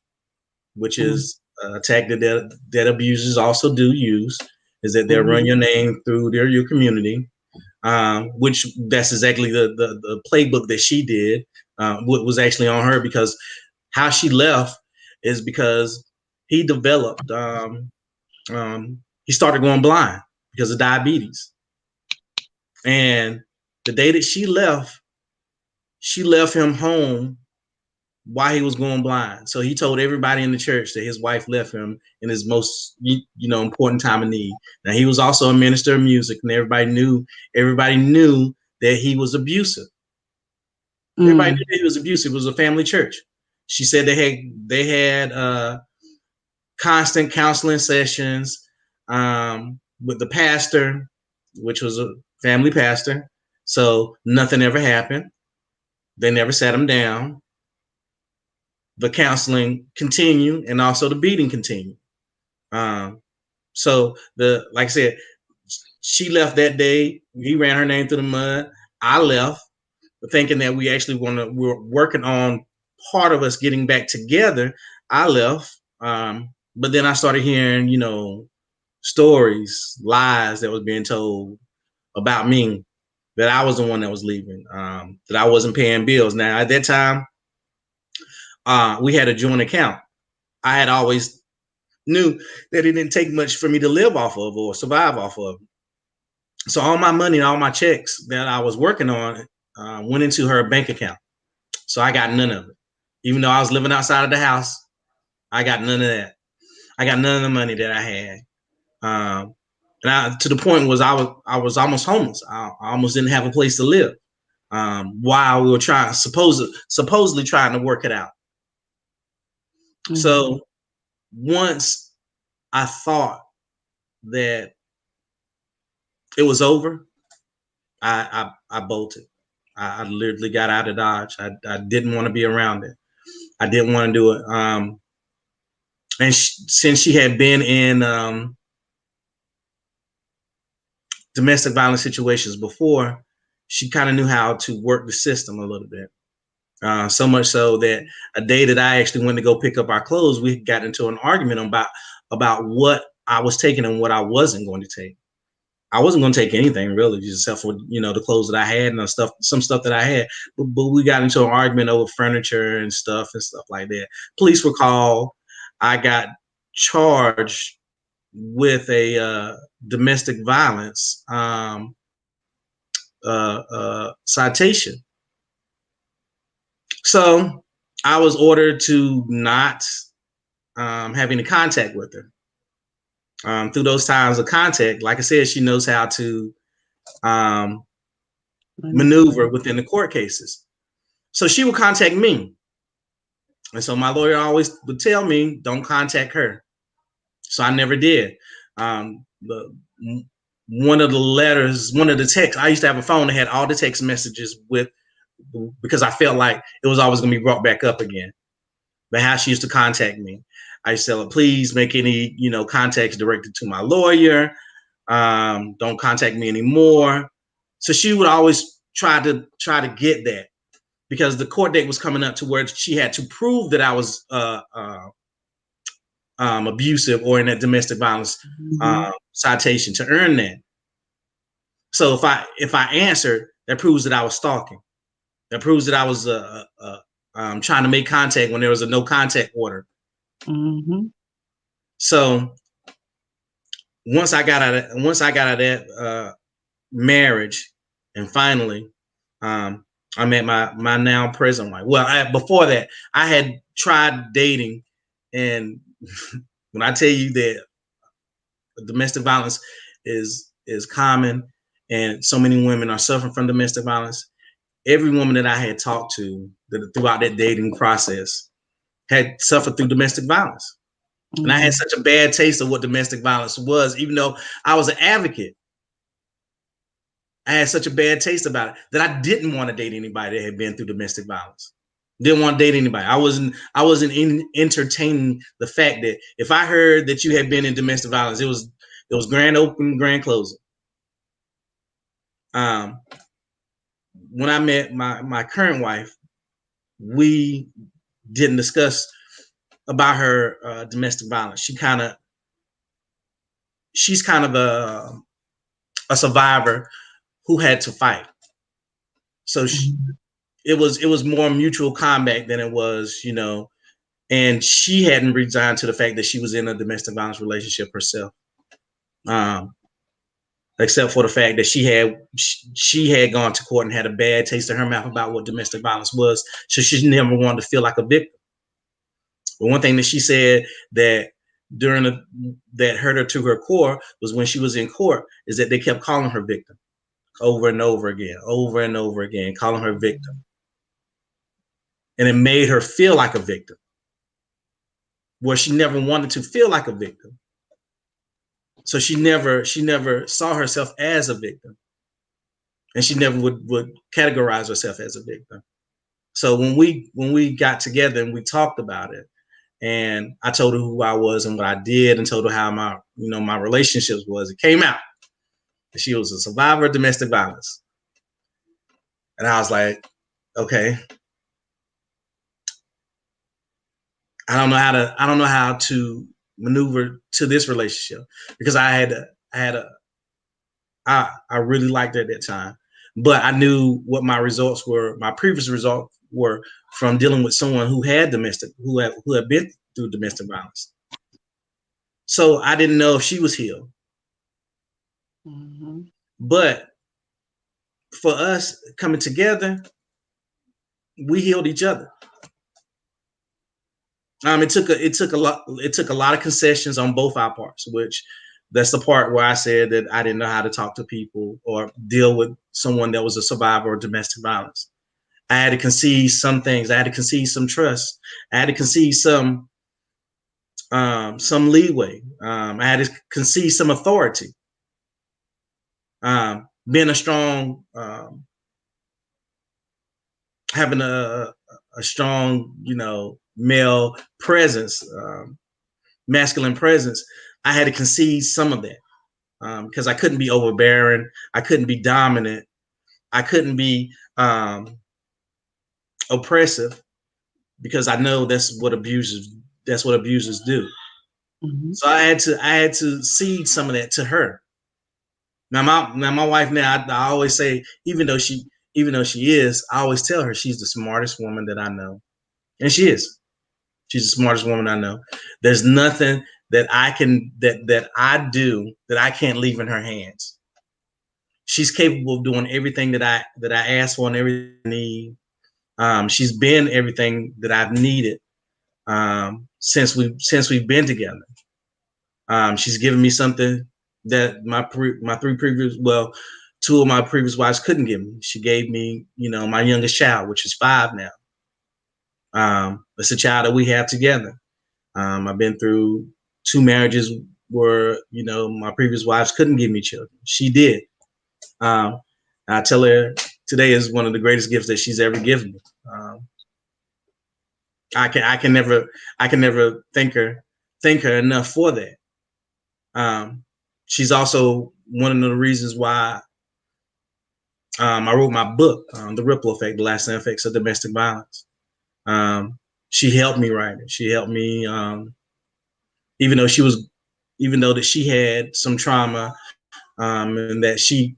which is a tactic that abusers also do use, is that they'll run your name through your community, which that's exactly the playbook that she did. What was actually on her, because how she left is because he developed, he started going blind because of diabetes. And the day that she left him home while he was going blind. So he told everybody in the church that his wife left him in his most, important time of need. Now he was also a minister of music, and everybody knew that he was abusive. Everybody knew that he was abusive. It was a family church. She said they had constant counseling sessions, with the pastor, which was a family pastor. So nothing ever happened. They never sat him down. The counseling continued, and also the beating continued. So like I said, she left that day. He ran her name through the mud. I left, thinking that we're working on part of us getting back together. I left, but then I started hearing, stories, lies that was being told about me, that I was the one that was leaving, that I wasn't paying bills. Now at that time, we had a joint account. I had always knew that it didn't take much for me to live off of or survive off of. So all my money and all my checks that I was working on went into her bank account. So I got none of it. Even though I was living outside of the house, I got none of that. I got none of the money that I had. To the point was I was almost homeless. I almost didn't have a place to live, while we were supposedly trying to work it out. So once I thought that it was over, I bolted. I literally got out of Dodge. I didn't want to be around it. I didn't want to do it. And since she had been in domestic violence situations before, she kind of knew how to work the system a little bit. So much so that a day that I actually went to go pick up our clothes, we got into an argument about what I was taking and what I wasn't going to take. I wasn't going to take anything really, except for the clothes that I had and some stuff that I had. But we got into an argument over furniture and stuff like that. Police were called. I got charged with a domestic violence citation. So I was ordered to not have any contact with her. Through those times of contact, like I said, she knows how to maneuver within the court cases. So she would contact me. And so my lawyer always would tell me, don't contact her. So I never did. One of the texts, I used to have a phone that had all the text messages because I felt like it was always going to be brought back up again. But how she used to contact me, I used to tell her, please make any, contacts directed to my lawyer. Don't contact me anymore. So she would always try to get that, because the court date was coming up to where she had to prove that I was abusive or in a domestic violence citation to earn that. So if I answered, that proves that I was stalking. That proves that I was trying to make contact when there was a no contact order. Mm-hmm. So once I got out of that marriage, and finally, I met my now present wife. Well, before that, I had tried dating, and when I tell you that domestic violence is common, and so many women are suffering from domestic violence, every woman that I had talked to throughout that dating process had suffered through domestic violence. And I had such a bad taste of what domestic violence was, even though I was an advocate. I had such a bad taste about it that I didn't want to date anybody that had been through domestic violence. Didn't want to date anybody. I wasn't entertaining the fact that if I heard that you had been in domestic violence, it was grand open, grand closing. Um, when I met my current wife, we didn't discuss about her domestic violence. She's kind of a survivor who had to fight. So it was more mutual combat than it was, and she hadn't resigned to the fact that she was in a domestic violence relationship herself. Except for the fact that she had gone to court and had a bad taste in her mouth about what domestic violence was. So she never wanted to feel like a victim. But one thing that she said that that hurt her to her core was when she was in court is that they kept calling her victim over and over again, calling her victim. And it made her feel like a victim, where she never wanted to feel like a victim. So she never saw herself as a victim, and she never would categorize herself as a victim. So when we got together and we talked about it, and I told her who I was and what I did, and told her how my relationships was, it came out that she was a survivor of domestic violence. And I was like, okay, I don't know how to maneuver to this relationship, because I really liked her at that time, but I knew what my results were. My previous results were from dealing with someone who had been through domestic violence. So I didn't know if she was healed. Mm-hmm. But for us coming together, we healed each other. It took a lot of concessions on both our parts, which that's the part where I said that I didn't know how to talk to people or deal with someone that was a survivor of domestic violence. I had to concede some things. I had to concede some trust. I had to concede some leeway. I had to concede some authority. Being a strong, having a strong, male presence, masculine presence, I had to concede some of that, because I couldn't be overbearing. I couldn't be dominant. I couldn't be oppressive, because I know that's what abusers do. Mm-hmm. So I had to cede some of that to her. Now my wife, now I always say, even though she is, I always tell her she's the smartest woman that I know, and she is. She's the smartest woman I know. There's nothing that I do that I can't leave in her hands. She's capable of doing everything that I ask for and everything I need. She's been everything that I've needed since we've been together. She's given me something that two of my previous wives couldn't give me. She gave me, my youngest child, which is 5 now. It's a child that we have together. I've been through 2 marriages where, my previous wives couldn't give me children. She did. I tell her today is one of the greatest gifts that she's ever given me. I can never thank her enough for that. She's also one of the reasons why I wrote my book, The Ripple Effect: The Lasting Effects of Domestic Violence. She helped me write it. She helped me, even though that she had some trauma, and that she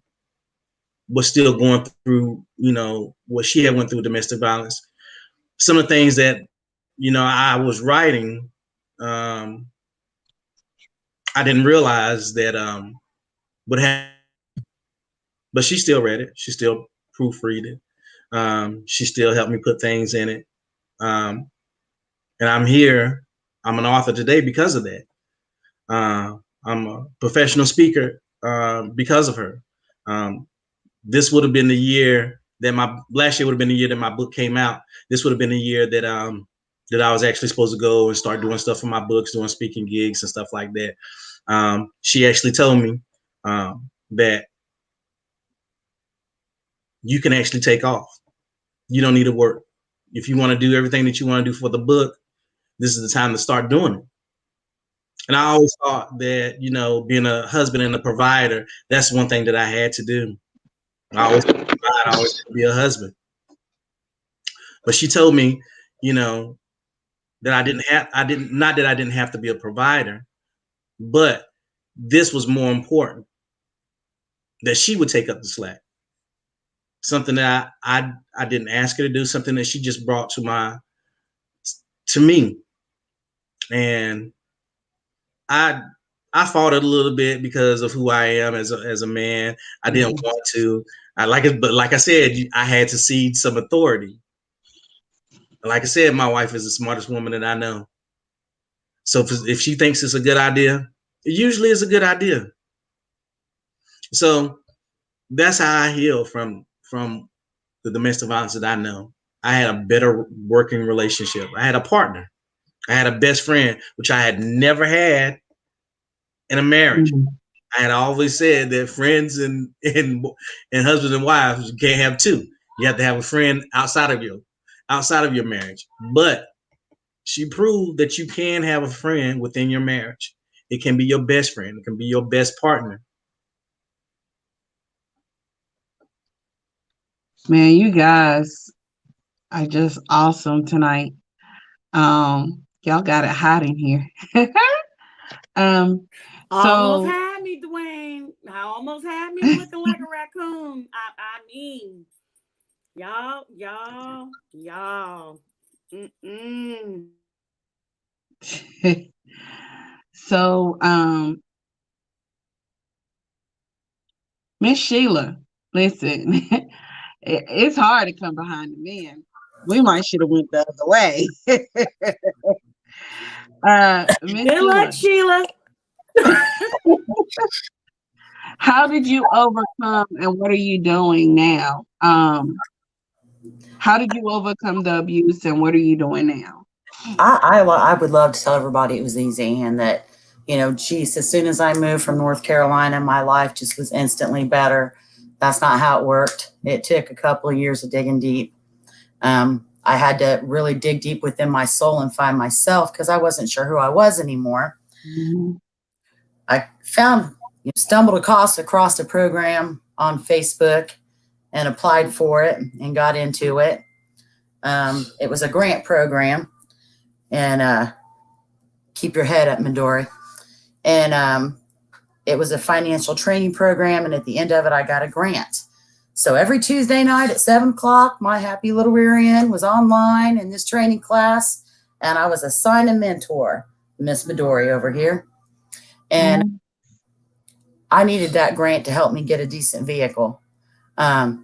was still going through, what she had went through domestic violence. some of the things that, I was writing, I didn't realize that would have, but she still read it. She still proofread it. She still helped me put things in it. Um, and I'm here. I'm an author today because of that. I'm a professional speaker because of her. This would have been the year that last year would have been the year that my book came out. This would have been the year that that I was actually supposed to go and start doing stuff for my books, doing speaking gigs and stuff like that. She actually told me that you can actually take off. You don't need to work. If you want to do everything that you want to do for the book, this is the time to start doing it. And I always thought that, being a husband and a provider, that's one thing that I had to do. I always provide, I always be a husband. But she told me, that not that I didn't have to be a provider, but this was more important, that she would take up the slack. Something that I didn't ask her to do, something that she just brought to me. And I fought it a little bit because of who I am as a man. I didn't want to. I like it, but like I said, I had to cede some authority. And like I said, my wife is the smartest woman that I know. So if she thinks it's a good idea, it usually is a good idea. So that's how I heal from the domestic violence that I know. I had a better working relationship. I had a partner. I had a best friend, which I had never had in a marriage. I had always said that friends and husbands and wives, you can't have two. You have to have a friend outside of your marriage. But she proved that you can have a friend within your marriage. It can be your best friend. It can be your best partner. Man, you guys are just awesome tonight. Y'all got it hot in here. Almost So had me, Dwayne. I almost had me looking like a raccoon. I mean, y'all. so Miss Sheila, listen, it's hard to come behind the men. We might should have went the other way. Miss Good luck, Sheila. How did you overcome and what are you doing now? How did you overcome the abuse and what are you doing now? I would love to tell everybody it was easy and that, geez, as soon as I moved from North Carolina, my life just was instantly better. That's not how it worked. It took a couple of years of digging deep. I had to really dig deep within my soul and find myself because I wasn't sure who I was anymore. Mm-hmm. I stumbled across a program on Facebook and applied for it and got into it. It was a grant program, and keep your head up, Midori. And it was a financial training program, and at the end of it, I got a grant. So every Tuesday night at 7:00, my happy little rear end was online in this training class, and I was assigned a mentor, Miss Midori over here. And I needed that grant to help me get a decent vehicle. And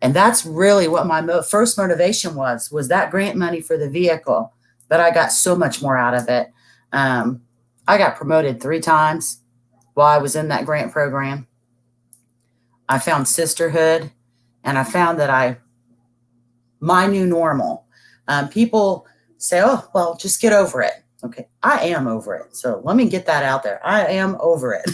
that's really what my first motivation was that grant money for the vehicle. But I got so much more out of it. I got promoted 3 times while I was in that grant program. I found sisterhood, and I found that my new normal. People say, oh, well, just get over it. Okay, I am over it. So let me get that out there. I am over it.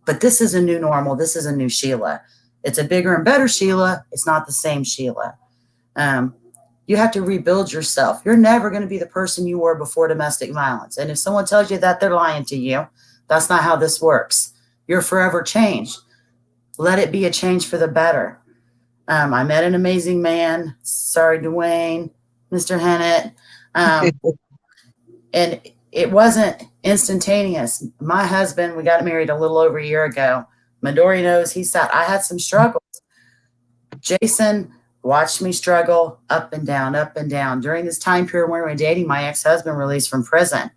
But this is a new normal. This is a new Sheila. It's a bigger and better Sheila. It's not the same Sheila. You have to rebuild yourself. You're never going to be the person you were before domestic violence. And if someone tells you that, they're lying to you. That's not how this works. You're forever changed. Let it be a change for the better. I met an amazing man. Sorry, Dwayne, Mr. Hennett. And it wasn't instantaneous. My husband, we got married a little over a year ago. Midori knows I had some struggles. Jason watched me struggle up and down, up and down. During this time period when we were dating, my ex-husband released from prison.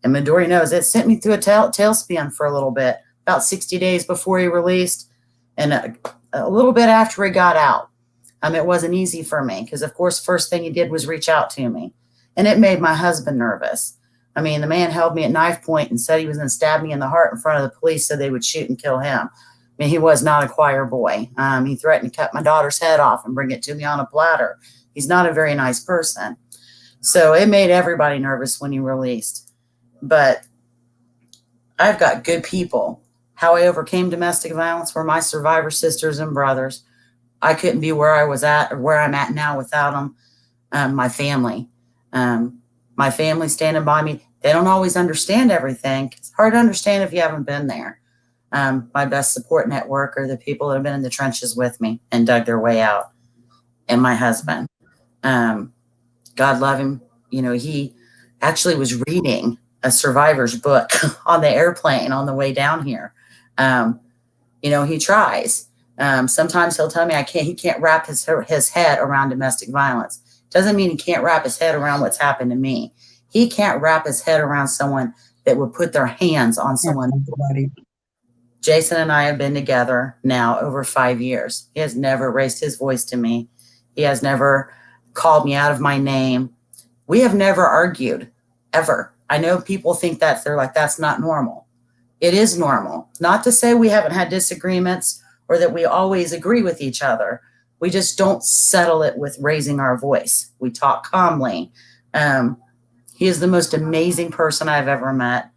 And Midori knows it sent me through a tailspin for a little bit, about 60 days before he released, and a little bit after he got out. It wasn't easy for me because, of course, first thing he did was reach out to me. And it made my husband nervous. I mean, the man held me at knife point and said he was going to stab me in the heart in front of the police so they would shoot and kill him. I mean, he was not a choir boy. He threatened to cut my daughter's head off and bring it to me on a platter. He's not a very nice person. So it made everybody nervous when he released. But I've got good people. How I overcame domestic violence were my survivor sisters and brothers. I couldn't be where I was at or where I'm at now without them. My family. My family standing by me. They don't always understand everything. It's hard to understand if you haven't been there. My best support network are the people that have been in the trenches with me and dug their way out. And my husband. God love him. You know, he actually was reading a survivor's book on the airplane on the way down here. You know, he tries. Sometimes he'll tell me he can't wrap his head around domestic violence. Doesn't mean he can't wrap his head around what's happened to me. He can't wrap his head around someone that would put their hands on someone. Jason and I have been together now over 5 years. He has never raised his voice to me. He has never called me out of my name. We have never argued, ever. I know people think that they're like, that's not normal. It is normal. Not to say we haven't had disagreements or that we always agree with each other. We just don't settle it with raising our voice. We talk calmly. He is the most amazing person I've ever met.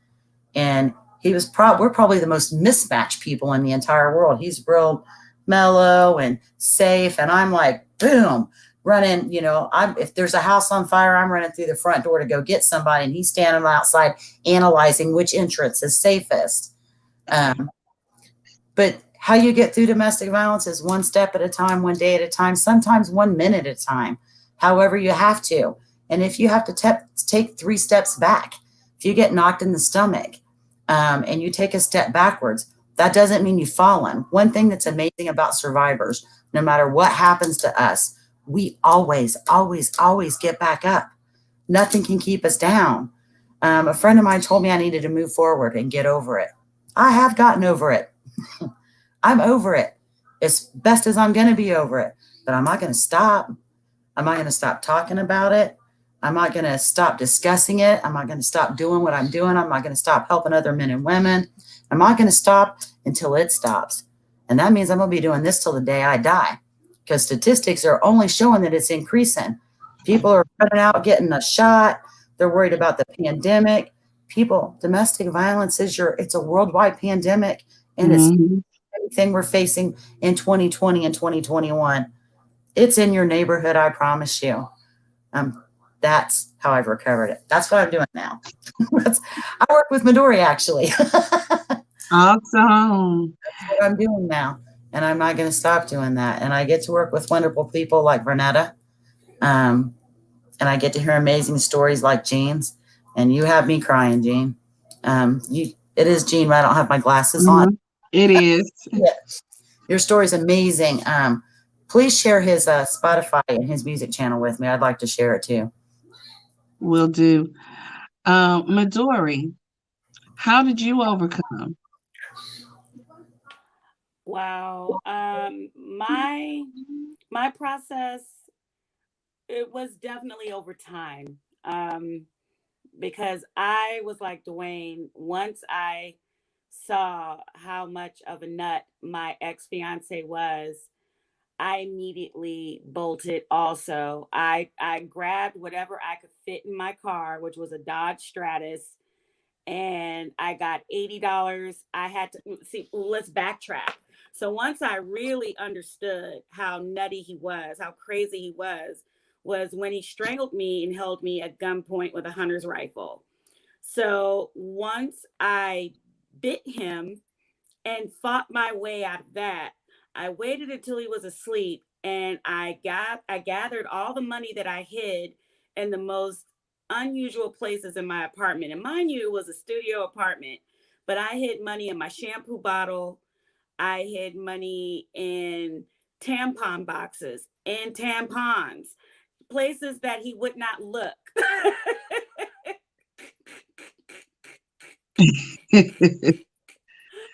And we're probably the most mismatched people in the entire world. He's real mellow and safe. And I'm like, boom, running, you know, if there's a house on fire, I'm running through the front door to go get somebody. And he's standing outside analyzing which entrance is safest. But how you get through domestic violence is one step at a time, one day at a time, sometimes 1 minute at a time, however you have to. And if you have to take 3 steps back, if you get knocked in the stomach and you take a step backwards, that doesn't mean you've fallen. One thing that's amazing about survivors, no matter what happens to us, we always, always, always get back up. Nothing can keep us down. A friend of mine told me I needed to move forward and get over it. I have gotten over it. I'm over it as best as I'm going to be over it, but I'm not going to stop. I'm not going to stop talking about it. I'm not going to stop discussing it. I'm not going to stop doing what I'm doing. I'm not going to stop helping other men and women. I'm not going to stop until it stops. And that means I'm going to be doing this till the day I die, because statistics are only showing that it's increasing. People are running out, getting a shot. They're worried about the pandemic. Domestic violence it's a worldwide pandemic, and it's everything we're facing in 2020 and 2021. It's in your neighborhood, I promise you. That's how I've recovered it. That's what I'm doing now. I work with Midori, actually. Awesome. That's what I'm doing now. And I'm not going to stop doing that. And I get to work with wonderful people like Vernetta. And I get to hear amazing stories like Jean's. And you have me crying, Jean. It is Jean, but I don't have my glasses on. It is. Yeah. Your story's amazing. Please share his Spotify and his music channel with me. I'd like to share it too. Will do. Midori, how did you overcome? Wow. My process, it was definitely over time. Because I was like Dwayne, once I saw how much of a nut my ex-fiance was, I immediately bolted also. I grabbed whatever I could fit in my car, which was a Dodge Stratus, and I got $80. I had to see, let's backtrack. So once I really understood how nutty he was, how crazy he was when he strangled me and held me at gunpoint with a hunter's rifle. So once I bit him and fought my way out of that, I waited until he was asleep, and I gathered all the money that I hid in the most unusual places in my apartment. And mind you, it was a studio apartment, but I hid money in my shampoo bottle. I hid money in tampon boxes and tampons, places that he would not look.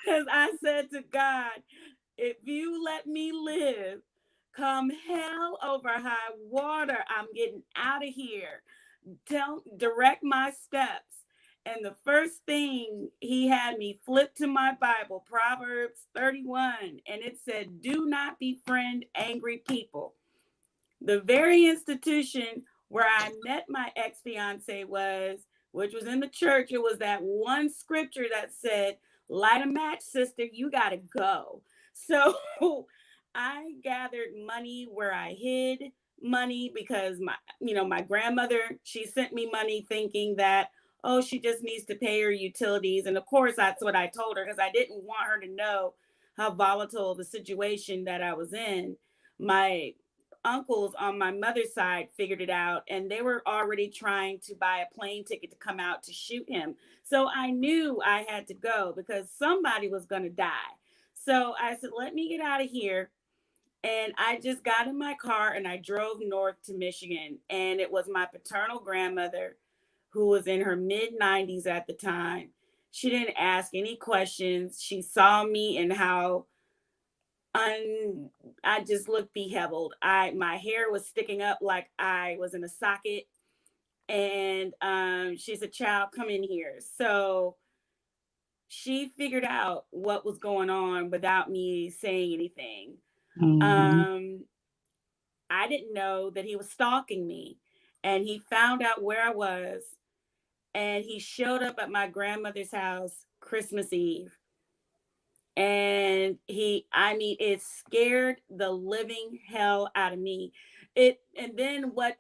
Because I said to God, if you let me live, come hell over high water, I'm getting out of here. Direct my steps. And the first thing he had me flip to my Bible, Proverbs 31, and it said, do not befriend angry people. The very institution where I met my ex-fiance which was in the church, it was that one scripture that said, light a match, sister, you gotta go. So I gathered money where I hid money because my grandmother, she sent me money thinking that, oh, she just needs to pay her utilities. And of course, that's what I told her because I didn't want her to know how volatile the situation that I was in. My uncles on my mother's side figured it out, and they were already trying to buy a plane ticket to come out to shoot him. So I knew I had to go because somebody was going to die. So I said, let me get out of here. And I just got in my car and I drove north to Michigan. And it was my paternal grandmother, who was in her mid 90s at the time. She didn't ask any questions. She saw me and how I just looked beheveled. My hair was sticking up like I was in a socket. And she said, child, come in here. So she figured out what was going on without me saying anything. Mhm. Um, I didn't know that he was stalking me. And he found out where I was. And he showed up at my grandmother's house Christmas Eve. And it scared the living hell out of me. And then what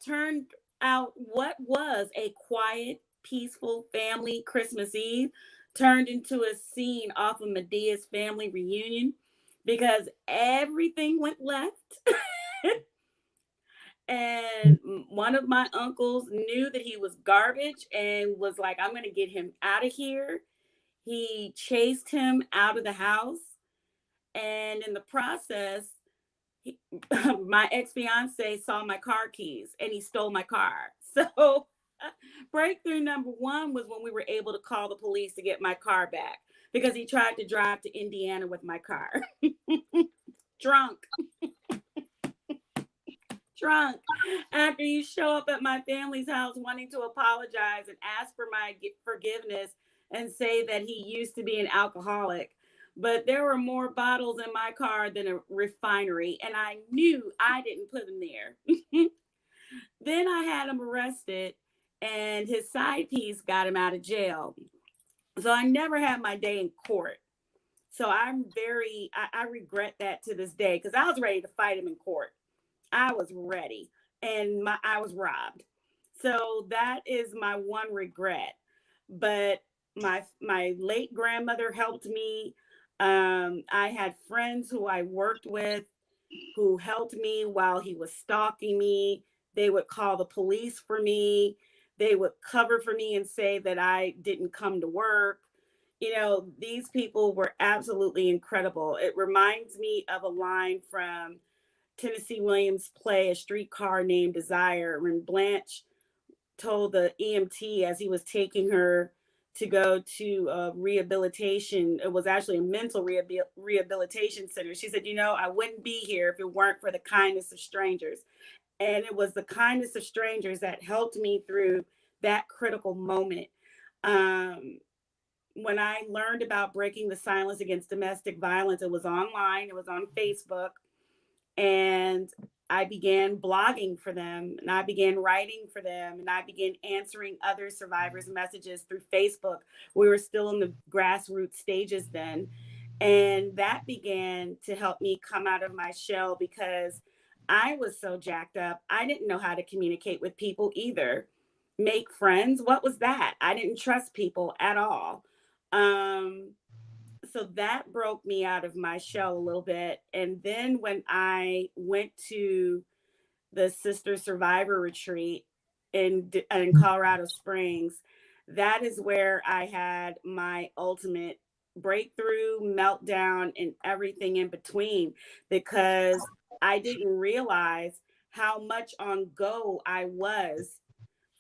was a quiet, peaceful family Christmas Eve turned into a scene off of Medea's Family Reunion because everything went left. And one of my uncles knew that he was garbage and was like, I'm going to get him out of here. He chased him out of the house. And in the process, he, my ex-fiance saw my car keys and he stole my car. So breakthrough number one was when we were able to call the police to get my car back because he tried to drive to Indiana with my car. Drunk. Drunk. After you show up at my family's house wanting to apologize and ask for my forgiveness and say that he used to be an alcoholic. But there were more bottles in my car than a refinery, and I knew I didn't put them there. Then I had him arrested, and his side piece got him out of jail. So I never had my day in court. So I regret that to this day because I was ready to fight him in court. I was ready, and I was robbed. So that is my one regret. But my late grandmother helped me. I had friends who I worked with who helped me while he was stalking me. They would call the police for me. They would cover for me and say that I didn't come to work. These people were absolutely incredible. It reminds me of a line from Tennessee Williams' play, A Streetcar Named Desire, when Blanche told the EMT as he was taking her to go to rehabilitation. It was actually a mental rehabilitation center. She said, I wouldn't be here if it weren't for the kindness of strangers. And it was the kindness of strangers that helped me through that critical moment. Um, when I learned about breaking the silence against domestic violence, it was online, it was on Facebook, and I began blogging for them and I began writing for them and I began answering other survivors' messages through Facebook. We were still in the grassroots stages then. And that began to help me come out of my shell because I was so jacked up. I didn't know how to communicate with people either. Make friends? What was that? I didn't trust people at all. Um, so that broke me out of my shell a little bit. And then when I went to the Sister Survivor Retreat in Colorado Springs, that is where I had my ultimate breakthrough, meltdown, and everything in between because I didn't realize how much on go I was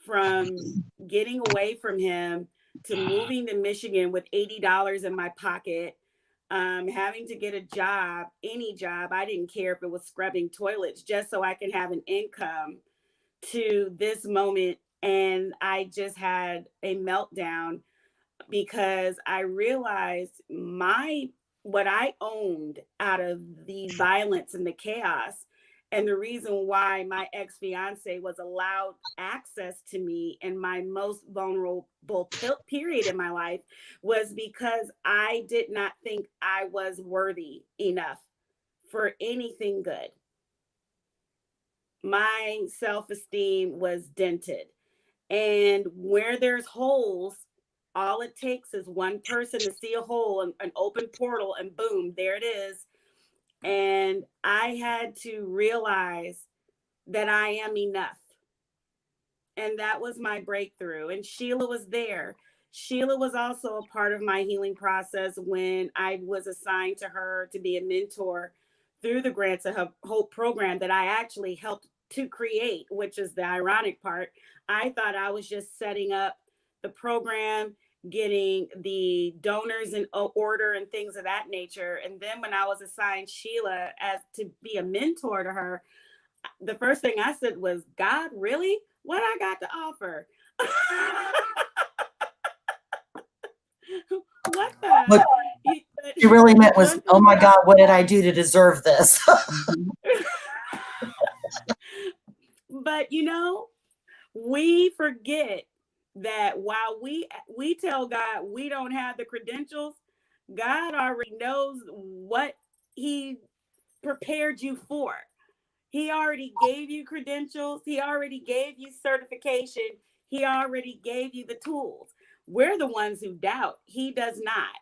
from getting away from him to moving to Michigan with $80 in my pocket, having to get a job, any job. I didn't care if it was scrubbing toilets, just so I can have an income, to this moment. And I just had a meltdown because I realized my what I owned out of the violence and the chaos. And the reason why my ex fiance was allowed access to me in my most vulnerable period in my life was because I did not think I was worthy enough for anything good. My self esteem was dented. And where there's holes, all it takes is one person to see a hole and an open portal, and boom, there it is. And I had to realize that I am enough. And that was my breakthrough. And Sheila was there. Sheila was also a part of my healing process when I was assigned to her to be a mentor through the Grants of Hope program that I actually helped to create, which is the ironic part. I thought I was just setting up the program, getting the donors in order and things of that nature. And then when I was assigned Sheila as to be a mentor to her, the first thing I said was, God, really? What I got to offer? What What the? she really meant was, oh my God, what did I do to deserve this? But we forget that while we tell God we don't have the credentials, God already knows what he prepared you for. He already gave you credentials. He already gave you certification. He already gave you the tools. We're the ones who doubt. He does not.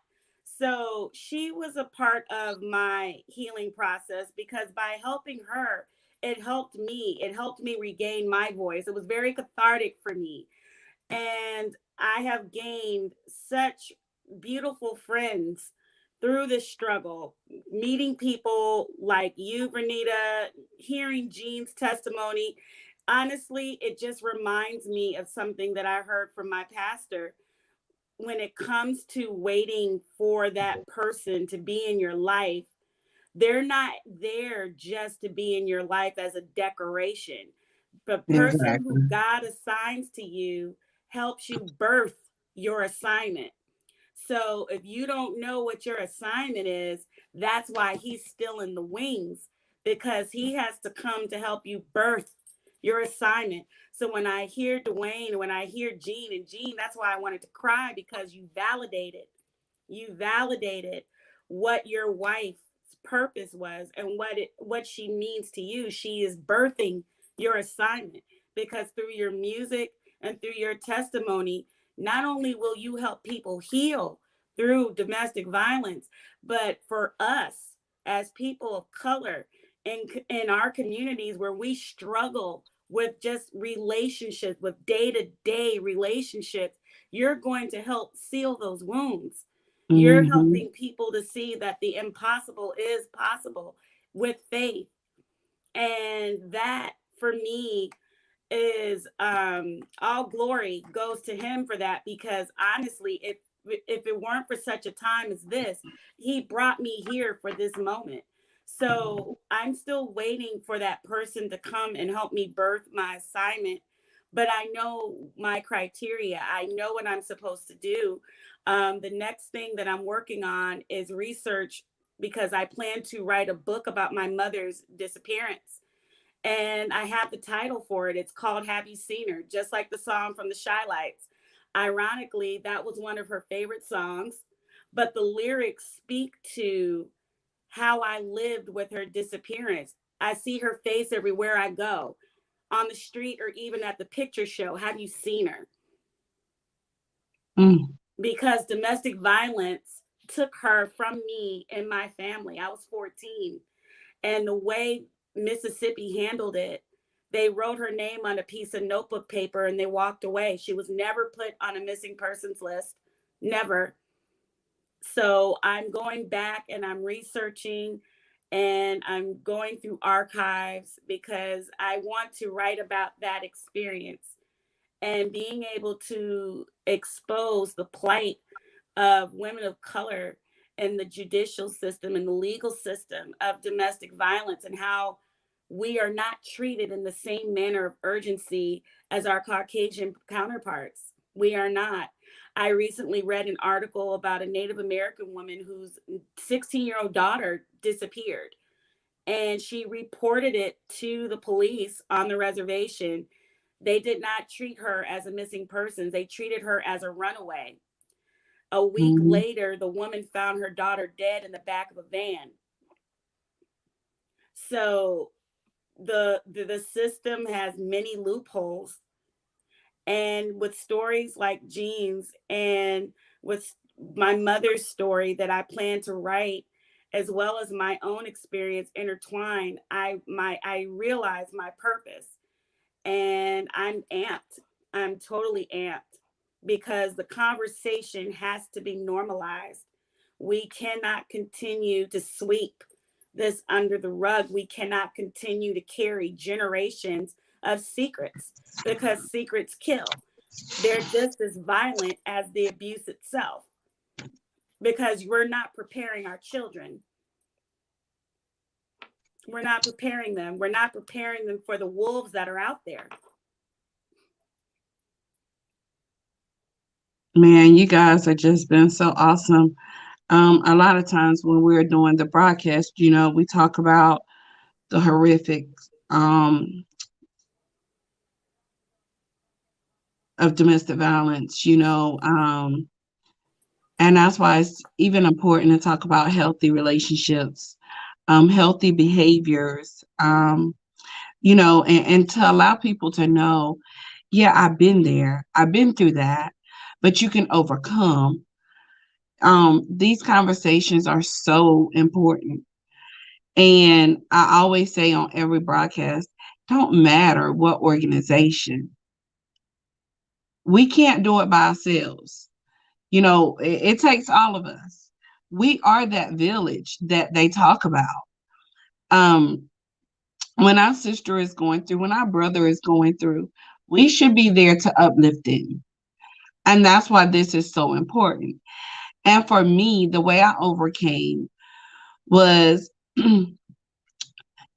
So she was a part of my healing process because by helping her, it helped me. It helped me regain my voice. It was very cathartic for me. And I have gained such beautiful friends through this struggle, meeting people like you, Vernita, hearing Jean's testimony. Honestly, it just reminds me of something that I heard from my pastor. When it comes to waiting for that person to be in your life, they're not there just to be in your life as a decoration. The person Exactly. who God assigns to you helps you birth your assignment. So if you don't know what your assignment is, that's why he's still in the wings, because he has to come to help you birth your assignment. So when I hear Dwayne, when I hear Jean, and Jean, that's why I wanted to cry, because you validated what your wife's purpose was and what she means to you. She is birthing your assignment, because through your music and through your testimony, not only will you help people heal through domestic violence, but for us as people of color in our communities where we struggle with just relationships, with day-to-day relationships, you're going to help seal those wounds. You're Mm-hmm. helping people to see that the impossible is possible with faith. And that for me is all glory goes to him for that, because honestly, if it weren't for such a time as this, he brought me here for this moment. So I'm still waiting for that person to come and help me birth my assignment, but I know my criteria. I know what I'm supposed to do. The next thing that I'm working on is research, because I plan to write a book about my mother's disappearance, and I have the title for it. It's called Have You Seen Her? Just like the song from the Shy Lights. Ironically, that was one of her favorite songs, but the lyrics speak to how I lived with her disappearance. I see her face everywhere I go, on the street or even at the picture show. Have you seen her? Mm. Because domestic violence took her from me and my family. I was 14. And the way Mississippi handled it, they wrote her name on a piece of notebook paper and they walked away. She was never put on a missing persons list. Never. So I'm going back and I'm researching, And I'm going through archives because I want to write about that experience and being able to expose the plight of women of color in the judicial system and the legal system of domestic violence, and how we are not treated in the same manner of urgency as our Caucasian counterparts. We are not. I recently read an article about a Native American woman whose 16-year-old daughter disappeared, and she reported it to the police on the reservation. They did not treat her as a missing person, they treated her as a runaway. A week Mhm. later, the woman found her daughter dead in the back of a van. So the system has many loopholes, and with stories like Jean's and with my mother's story that I plan to write, as well as my own experience intertwined, I realize my purpose, and I'm amped. I'm totally amped because the conversation has to be normalized. We cannot continue to sweep this under the rug. We cannot continue to carry generations of secrets, because secrets kill. They're just as violent as the abuse itself, because we're not preparing our children. We're not preparing them. We're not preparing them for the wolves that are out there. Man, you guys have just been so awesome. A lot of times when we're doing the broadcast, we talk about the horrific um, of domestic violence, and that's why it's even important to talk about healthy relationships, healthy behaviors, and to allow people to know, yeah, I've been there, I've been through that, but you can overcome. These conversations are so important. And I always say on every broadcast, don't matter what organization, we can't do it by ourselves. It takes all of us. We are that village that they talk about. Um, when our sister is going through, when our brother is going through, we should be there to uplift them. And that's why this is so important. And for me, the way I overcame was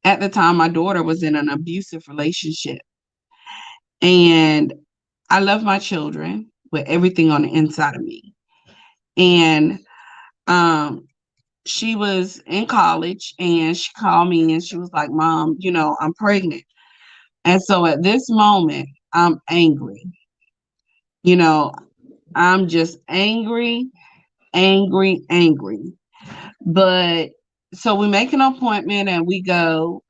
at the time my daughter was in an abusive relationship. And I love my children with everything on the inside of me. And um, she was in college and she called me and she was like, Mom, I'm pregnant. And so at this moment, I'm angry. You know, I'm just angry, angry, angry. But so we make an appointment and we go.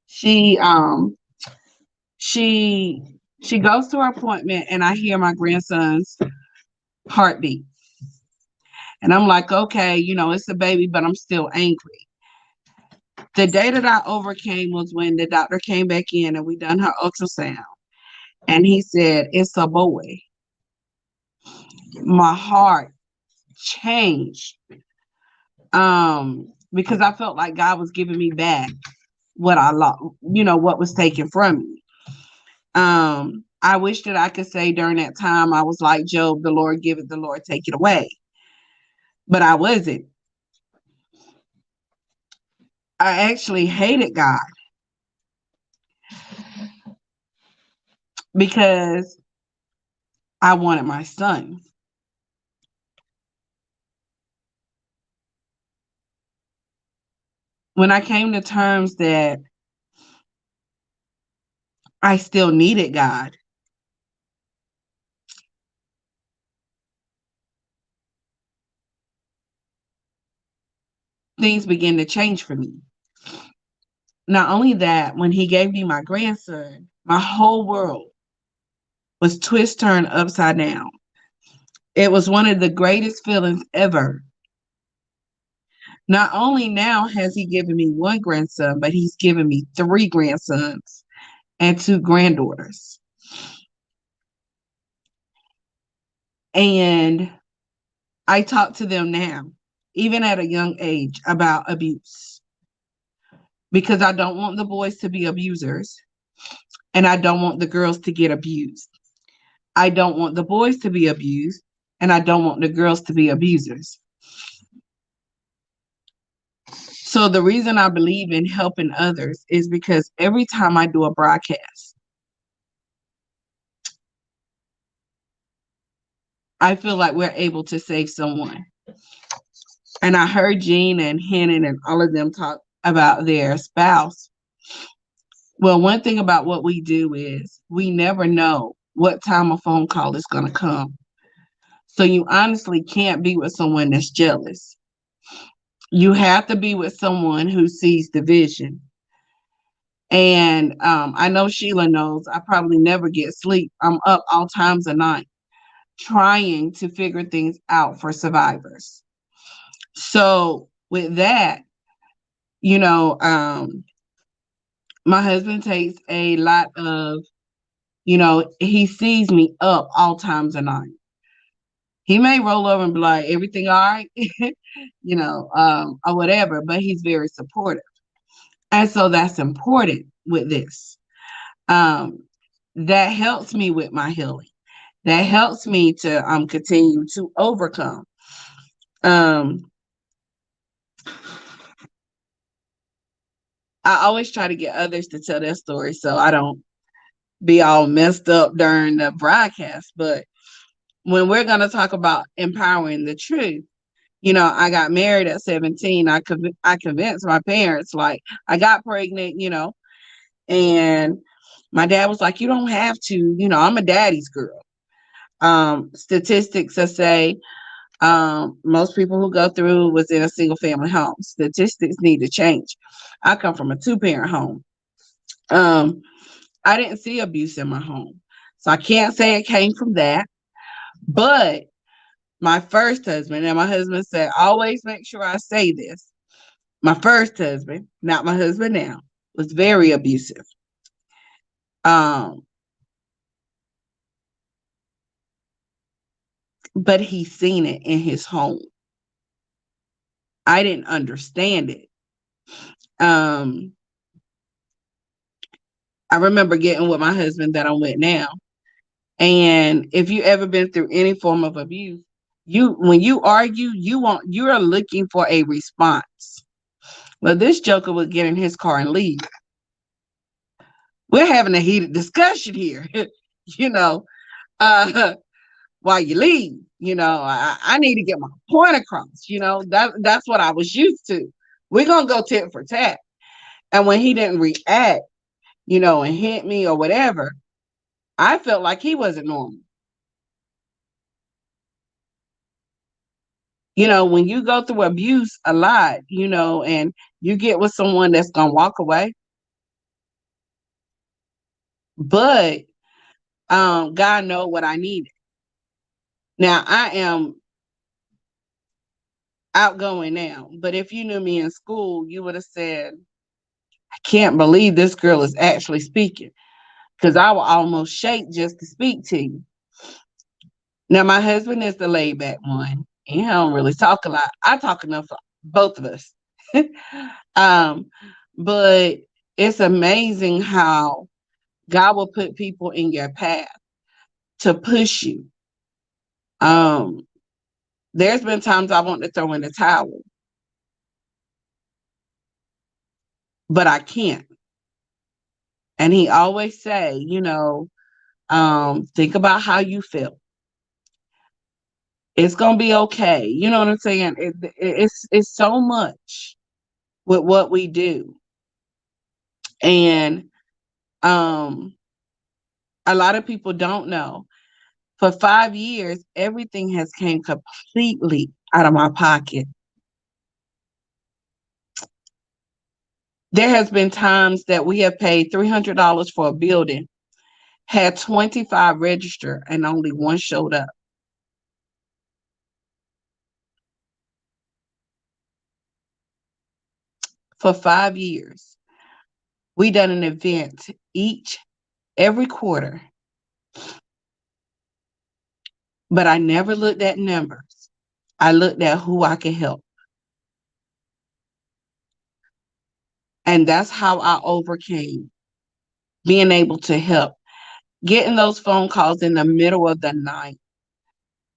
She she she goes to her appointment and I hear my grandson's heartbeat. And I'm like, okay, it's a baby, but I'm still angry. The day that I overcame was when the doctor came back in and we done her ultrasound. And he said, it's a boy. My heart changed. Because I felt like God was giving me back what I lost, what was taken from me. I wish that I could say during that time I was like Job, the Lord give it, the Lord take it away. But I wasn't. I actually hated God because I wanted my son. When I came to terms that I still needed God, things began to change for me. Not only that, when he gave me my grandson, my whole world was twist turned upside down. It was one of the greatest feelings ever. Not only now has he given me one grandson, but he's given me three grandsons and two granddaughters. And I talk to them now, even at a young age, about abuse. because I don't want the boys to be abusers and I don't want the girls to get abused. I don't want the boys to be abused and I don't want the girls to be abusers. So the reason I believe in helping others is because every time I do a broadcast, I feel like we're able to save someone. And I heard Jean and Hannon and all of them talk about their spouse. Well, one thing about what we do is we never know what time a phone call is going to come. So you honestly can't be with someone that's jealous. You have to be with someone who sees the vision. And I know Sheila knows I probably never get sleep. I'm up all times of night trying to figure things out for survivors. So with that, you know, my husband takes a lot of, he sees me up all times of night. He may roll over and be like, everything all right, or whatever, but he's very supportive. And so that's important with this. Um, that helps me with my healing. That helps me to continue to overcome. Um, I always try to get others to tell their story so I don't be all messed up during the broadcast. But when we're going to talk about empowering the truth, I got married at 17. I convinced my parents, like, I got pregnant, and my dad was like, you don't have to, I'm a daddy's girl. Statistics that say most people who go through was in a single family home. Statistics need to change. I come from a 2-parent home. I didn't see abuse in my home. So I can't say it came from that. But my first husband, and my husband said, always make sure I say this. My first husband, not my husband now, was very abusive. Um, but he seen it in his home. I didn't understand it. I remember getting with my husband that I'm with now. And if you ever been through any form of abuse, when you argue, you're looking for a response. Well, this joker would get in his car and leave. We're having a heated discussion here, you know, uh, while you leave, I need to get my point across, that's what I was used to. We're going to go tit for tat. And when he didn't react, and hit me or whatever, I felt like he wasn't normal. When you go through abuse a lot, and you get with someone that's going to walk away, but God know what I needed. Now, I am outgoing now, but if you knew me in school, you would have said, I can't believe this girl is actually speaking, because I will almost shake just to speak to you. Now, my husband is the laid back one. He don't really talk a lot. I talk enough for both of us. um, but it's amazing how God will put people in your path to push you. There's been times I want to throw in the towel, but I can't. And he always say, think about how you feel. It's gonna be okay. You know what I'm saying? It's so much with what we do, and a lot of people don't know. For 5 years, everything has came completely out of my pocket. There has been times that we have paid $300 for a building, had 25 register, and only one showed up. For 5 years, we done an event every quarter, but I never looked at numbers. I looked at who I could help. And that's how I overcame being able to help. Getting those phone calls in the middle of the night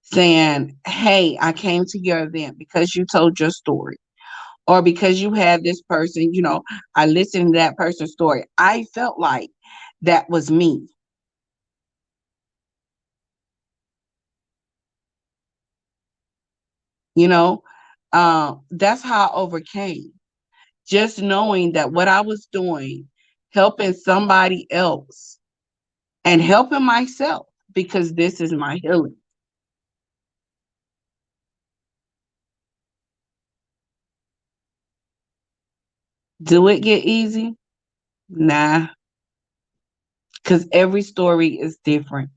saying, hey, I came to your event because you told your story, or because you had this person, I listened to that person's story. I felt like that was me. You know, that's how I overcame. Just knowing that what I was doing, helping somebody else and helping myself, because this is my healing. Do it get easy? Nah, because every story is different.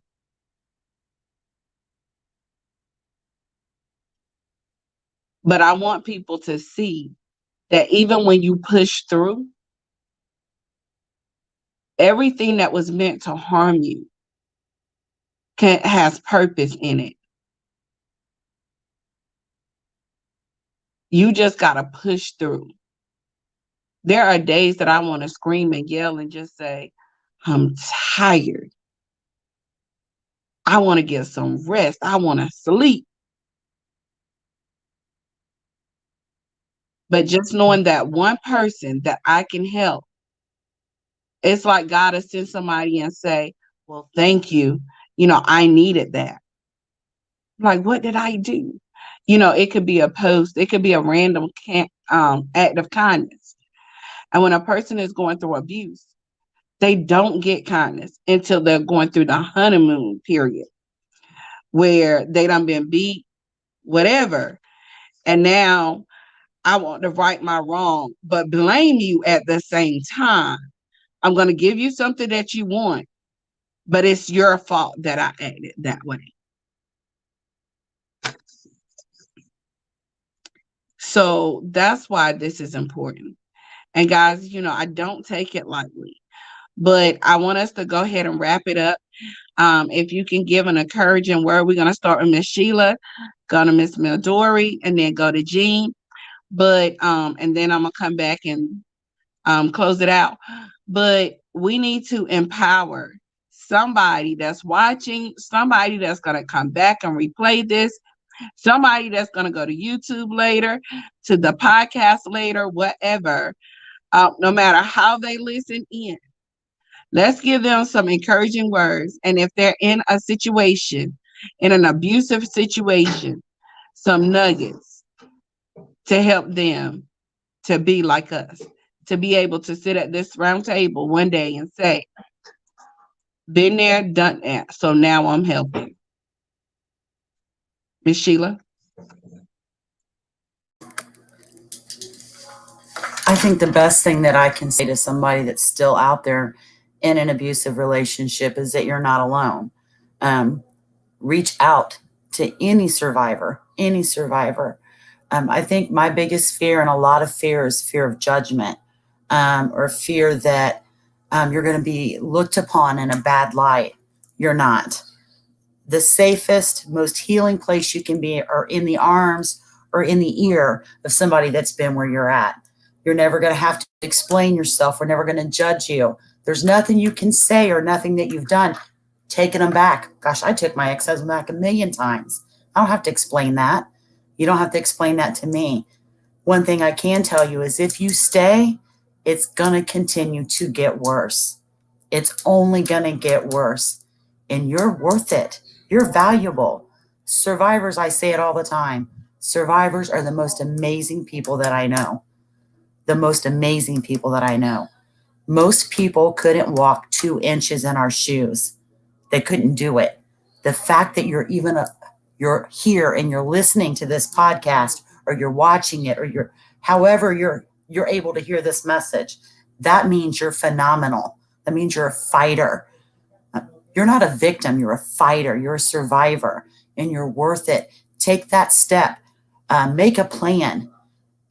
But I want people to see that even when you push through, everything that was meant to harm you has purpose in it. You just got to push through. There are days that I want to scream and yell and just say, I'm tired. I want to get some rest. I want to sleep. But just knowing that one person that I can help, it's like God has sent somebody and say, well, thank you. I needed that. Like, what did I do? It could be a post. It could be a random act of kindness. And when a person is going through abuse, they don't get kindness until they're going through the honeymoon period where they done been beat, whatever. And now I want to right my wrong, but blame you at the same time. I'm going to give you something that you want, but it's your fault that I acted that way. So that's why this is important. And guys, I don't take it lightly, but I want us to go ahead and wrap it up. If you can give an encouraging word, we're going to start with Miss Sheila, go to Miss Mildori, and then go to Jean. But and then I'm gonna come back and close it out. But we need to empower somebody that's watching, somebody that's gonna come back and replay this, somebody that's gonna go to YouTube later, to the podcast later, whatever. No matter how they listen in, let's give them some encouraging words. And if they're in a situation, in an abusive situation, some nuggets to help them to be like us, to be able to sit at this round table one day and say, been there, done that. So now I'm helping. Miss Sheila? I think the best thing that I can say to somebody that's still out there in an abusive relationship is that you're not alone. Um, Reach out to any survivor, any survivor. I think my biggest fear, and a lot of fear, is fear of judgment, or fear that you're going to be looked upon in a bad light. You're not. The safest, most healing place you can be are in the arms or in the ear of somebody that's been where you're at. You're never going to have to explain yourself. We're never going to judge you. There's nothing you can say or nothing that you've done. Taking them back. Gosh, I took my ex-husband back 1,000,000 times. I don't have to explain that. You don't have to explain that to me. One thing I can tell you is if you stay, it's going to continue to get worse. It's only going to get worse. And you're worth it. You're valuable. Survivors, I say it all the time. Survivors are the most amazing people that I know. The most amazing people that I know. Most people couldn't walk 2 inches in our shoes. They couldn't do it. The fact that you're here and you're listening to this podcast, or you're watching it, or however you're able to hear this message, that means you're phenomenal. That means you're a fighter. You're not a victim. You're a fighter. You're a survivor, and you're worth it. Take that step. Make a plan.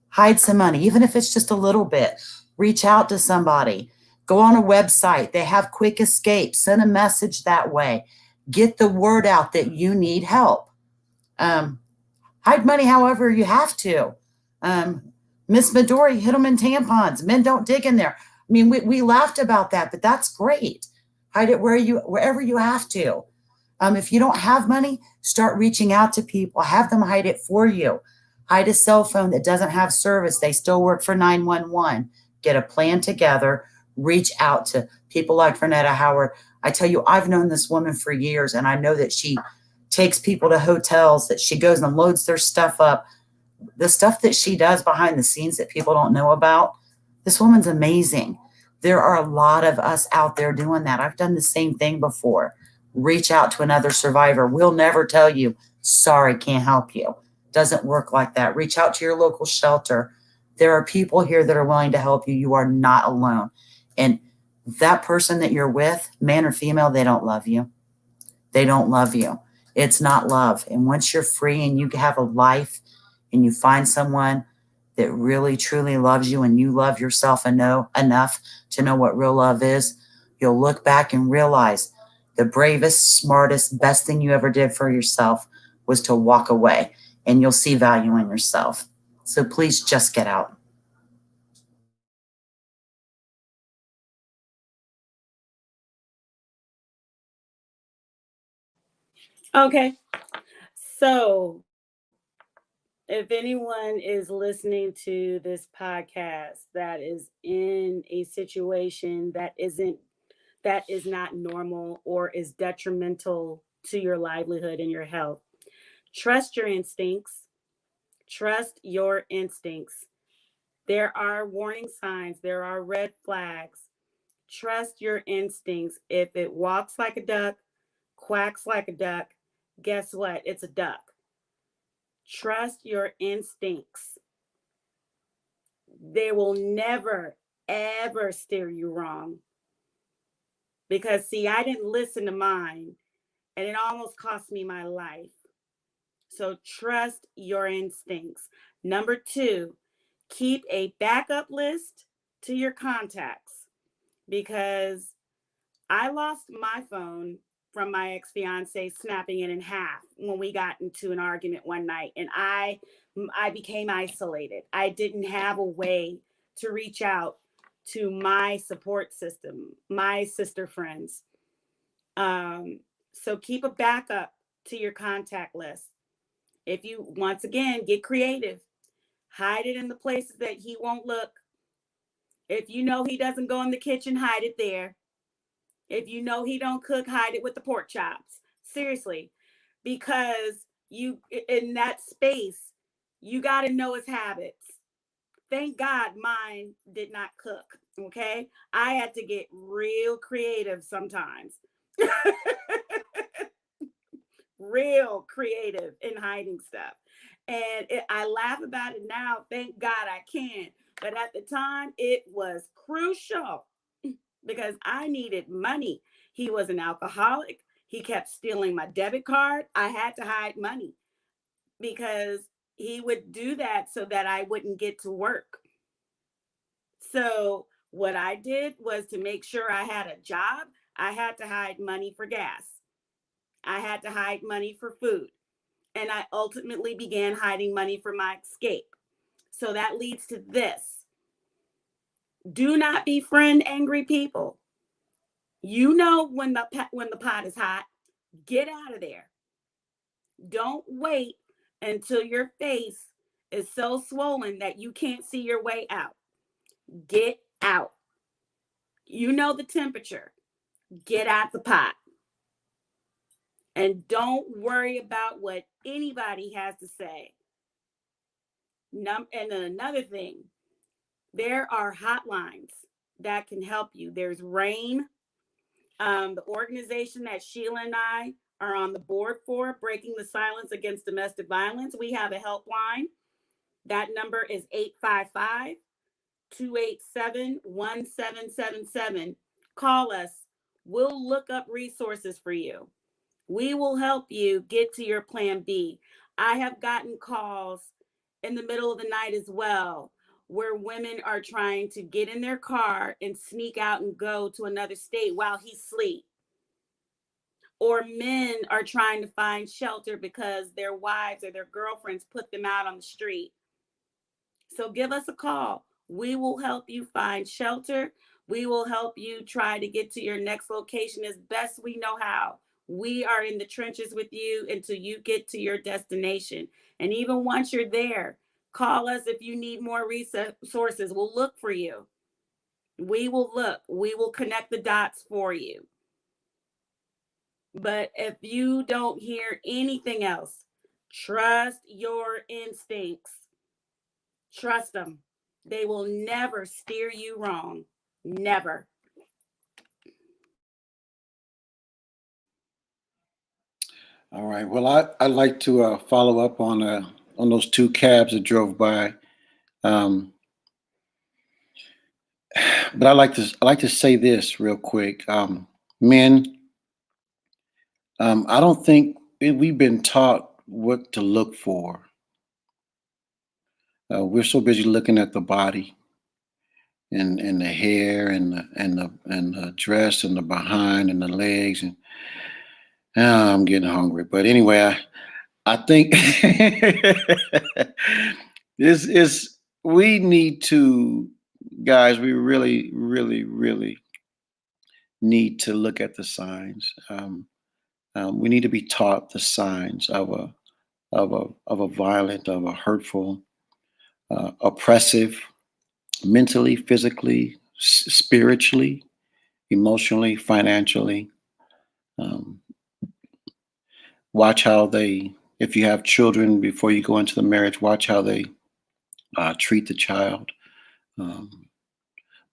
Hide some money, even if it's just a little bit. Reach out to somebody. Go on a website. They have quick escape. Send a message that way. Get the word out that you need help. Hide money however you have to. Miss Midori, hid them in tampons. Men don't dig in there. I mean, we laughed about that, but that's great. Hide it wherever you have to. If you don't have money, start reaching out to people. Have them hide it for you. Hide a cell phone that doesn't have service. They still work for 911. Get a plan together. Reach out to people like Vernetta Howard. I tell you, I've known this woman for years, and I know that she takes people to hotels, that she goes and loads their stuff up. The stuff that she does behind the scenes that people don't know about, this woman's amazing. There are a lot of us out there doing that. I've done the same thing before. Reach out to another survivor. We'll never tell you, sorry, can't help you. Doesn't work like that. Reach out to your local shelter. There are people here that are willing to help you. You are not alone. And that person that you're with, man or female, they don't love you. They don't love you. It's not love. And once you're free and you have a life and you find someone that really truly loves you and you love yourself and know enough to know what real love is, you'll look back and realize the bravest, smartest, best thing you ever did for yourself was to walk away, and you'll see value in yourself. So please just get out. Okay. So if anyone is listening to this podcast that is in a situation that is not normal or is detrimental to your livelihood and your health, trust your instincts. Trust your instincts. There are warning signs, there are red flags. Trust your instincts. If it walks like a duck, quacks like a duck, guess what? It's a duck. Trust your instincts. They will never, ever steer you wrong. Because, see, I didn't listen to mine and it almost cost me my life. So trust your instincts. Number two, keep a backup list to your contacts, because I lost my phone from my ex-fiance snapping it in half when we got into an argument one night, and I became isolated. I didn't have a way to reach out to my support system, my sister friends. So keep a backup to your contact list. If you, once again, get creative, hide it in the places that he won't look. If you know he doesn't go in the kitchen, hide it there. If you know he don't cook, hide it with the pork chops. Seriously, because you, in that space, you got to know his habits. Thank God mine did not cook. Okay, I had to get real creative sometimes. Real creative in hiding stuff. And I laugh about it now. Thank God I can. But at the time, it was crucial because I needed money. He was an alcoholic. He kept stealing my debit card. I had to hide money because he would do that so that I wouldn't get to work. So, what I did was, to make sure I had a job, I had to hide money for gas. I had to hide money for food. And I ultimately began hiding money for my escape. So that leads to this: do not befriend angry people. You know when the pot is hot, get out of there. Don't wait until your face is so swollen that you can't see your way out. Get out. You know the temperature. Get out the pot. And don't worry about what anybody has to say. And then another thing, there are hotlines that can help you. There's RAIN, the organization that Sheila and I are on the board for, Breaking the Silence Against Domestic Violence. We have a helpline. That number is 855 287 1777. Call us. We'll look up resources for you. We will help you get to your plan B. I have gotten calls in the middle of the night as well, where women are trying to get in their car and sneak out and go to another state while he's asleep. Or men are trying to find shelter because their wives or their girlfriends put them out on the street. So give us a call. We will help you find shelter. We will help you try to get to your next location as best we know how. We are in the trenches with you until you get to your destination. And even once you're there, call us if you need more resources. We'll look for you. We will look. We will connect the dots for you. But if you don't hear anything else, trust your instincts. Trust them. They will never steer you wrong. Never. All right. Well, I'd like to follow up on those two cabs that drove by. Um, but I like to say this real quick. Men, I don't think we've been taught what to look for. We're so busy looking at the body and the hair and the dress and the behind and the legs and I'm getting hungry. But anyway, I think this is we need to guys. We really, really, really need to look at the signs. We need to be taught the signs of a violent, of a hurtful, oppressive, mentally, physically, spiritually, emotionally, financially. Um, Watch how they, if you have children before you go into the marriage, watch how they treat the child. Um,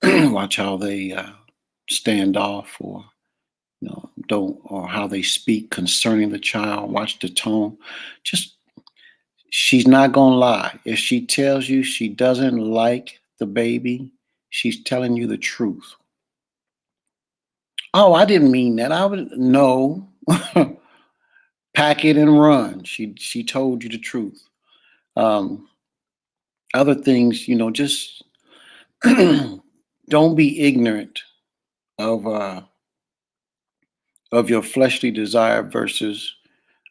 watch how they stand off or don't, or how they speak concerning the child. Watch the tone. Just she's not gonna lie. If she tells you she doesn't like the baby, she's telling you the truth. Oh, I didn't mean that. I would no. Pack it and run. She told you the truth. Um, Other things, just don't be ignorant of uh, of your fleshly desire versus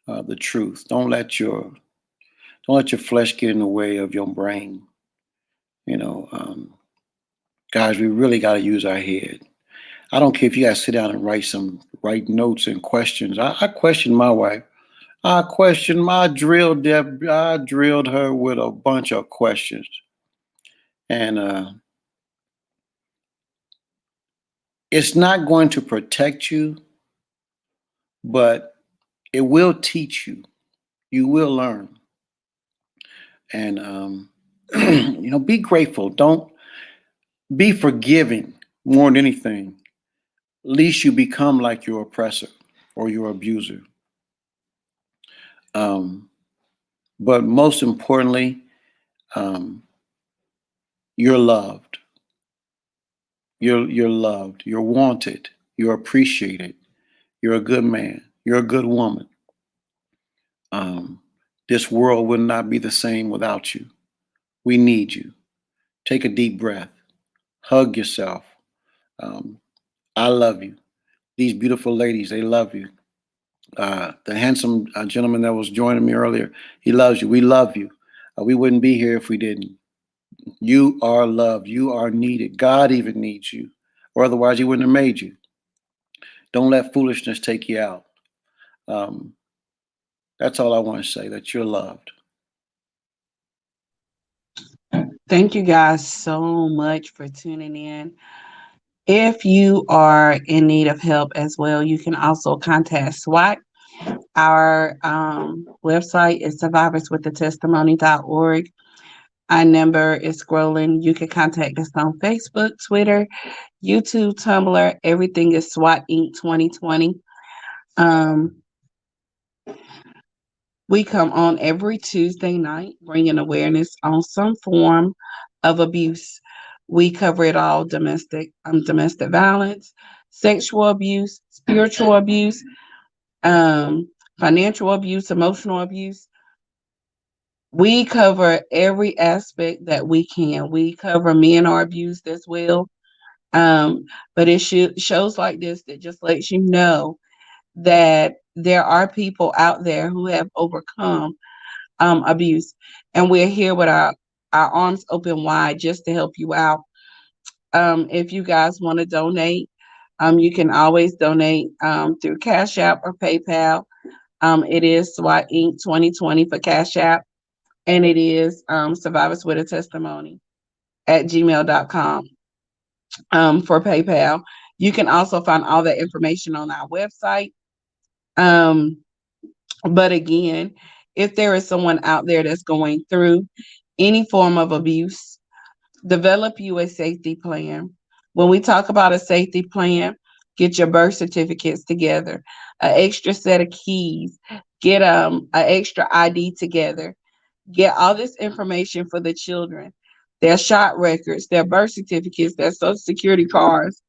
the truth. Don't let your flesh get in the way of your brain. You know, um, Guys, we really got to use our head. I don't care if you guys sit down and write notes and questions. I questioned my wife. I drilled her with a bunch of questions, and it's not going to protect you, but it will teach you. You will learn, and be grateful. Don't be forgiving more than anything. Least you become like your oppressor or your abuser. Um, but most importantly, um, you're loved. You're loved. You're wanted. You're appreciated. You're a good man. You're a good woman. Um, this world would not be the same without you. We need you. Take a deep breath. Hug yourself. Um, I love you. These beautiful ladies, they love you. The handsome gentleman that was joining me earlier, he loves you. We love you. We wouldn't be here if we didn't. You are loved. You are needed. God even needs you, or otherwise, He wouldn't have made you. Don't let foolishness take you out. Um, that's all I want to say. That you're loved. Thank you guys so much for tuning in. If you are in need of help as well, you can also contact SWAT. Our website is survivorswiththetestimony.org. Our number is scrolling. You can contact us on Facebook, Twitter, YouTube, Tumblr. Everything is SWAT Inc. 2020. Um, we come on every Tuesday night, bringing awareness on some form of abuse. We cover it all: domestic violence, sexual abuse, spiritual abuse, um, financial abuse, emotional abuse. We cover every aspect that we can. We cover men are abused as well. But it shows like this that just lets you know that there are people out there who have overcome abuse, and we're here with our our arms open wide just to help you out. If you guys want to donate, you can always donate through Cash App or PayPal. It is SWAT Inc. 2020 for Cash App, and it is Survivors with a Testimony at gmail.com for PayPal. You can also find all that information on our website. Um, but again, if there is someone out there that's going through any form of abuse, develop you a safety plan. When we talk about a safety plan, get your birth certificates together, an extra set of keys, get an extra ID together, get all this information for the children, their shot records, their birth certificates, their social security cards,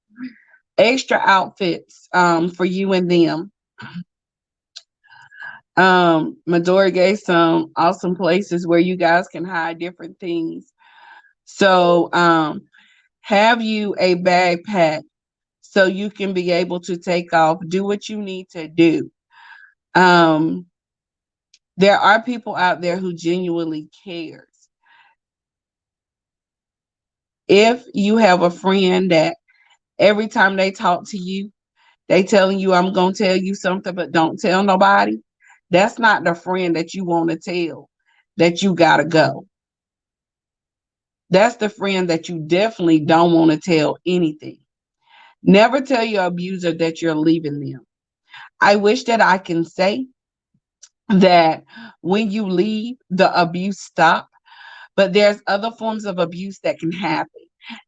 extra outfits for you and them. Midori gave some awesome places where you guys can hide different things. So have you a backpack so you can be able to take off, do what you need to do. Um, there are people out there who genuinely cares. If you have a friend that every time they talk to you, they telling you, I'm gonna tell you something, but don't tell nobody. That's not the friend that you want to tell that you gotta go. That's the friend that you definitely don't want to tell anything. Never tell your abuser that you're leaving them. I wish that I can say that when you leave, the abuse stop, but there's other forms of abuse that can happen.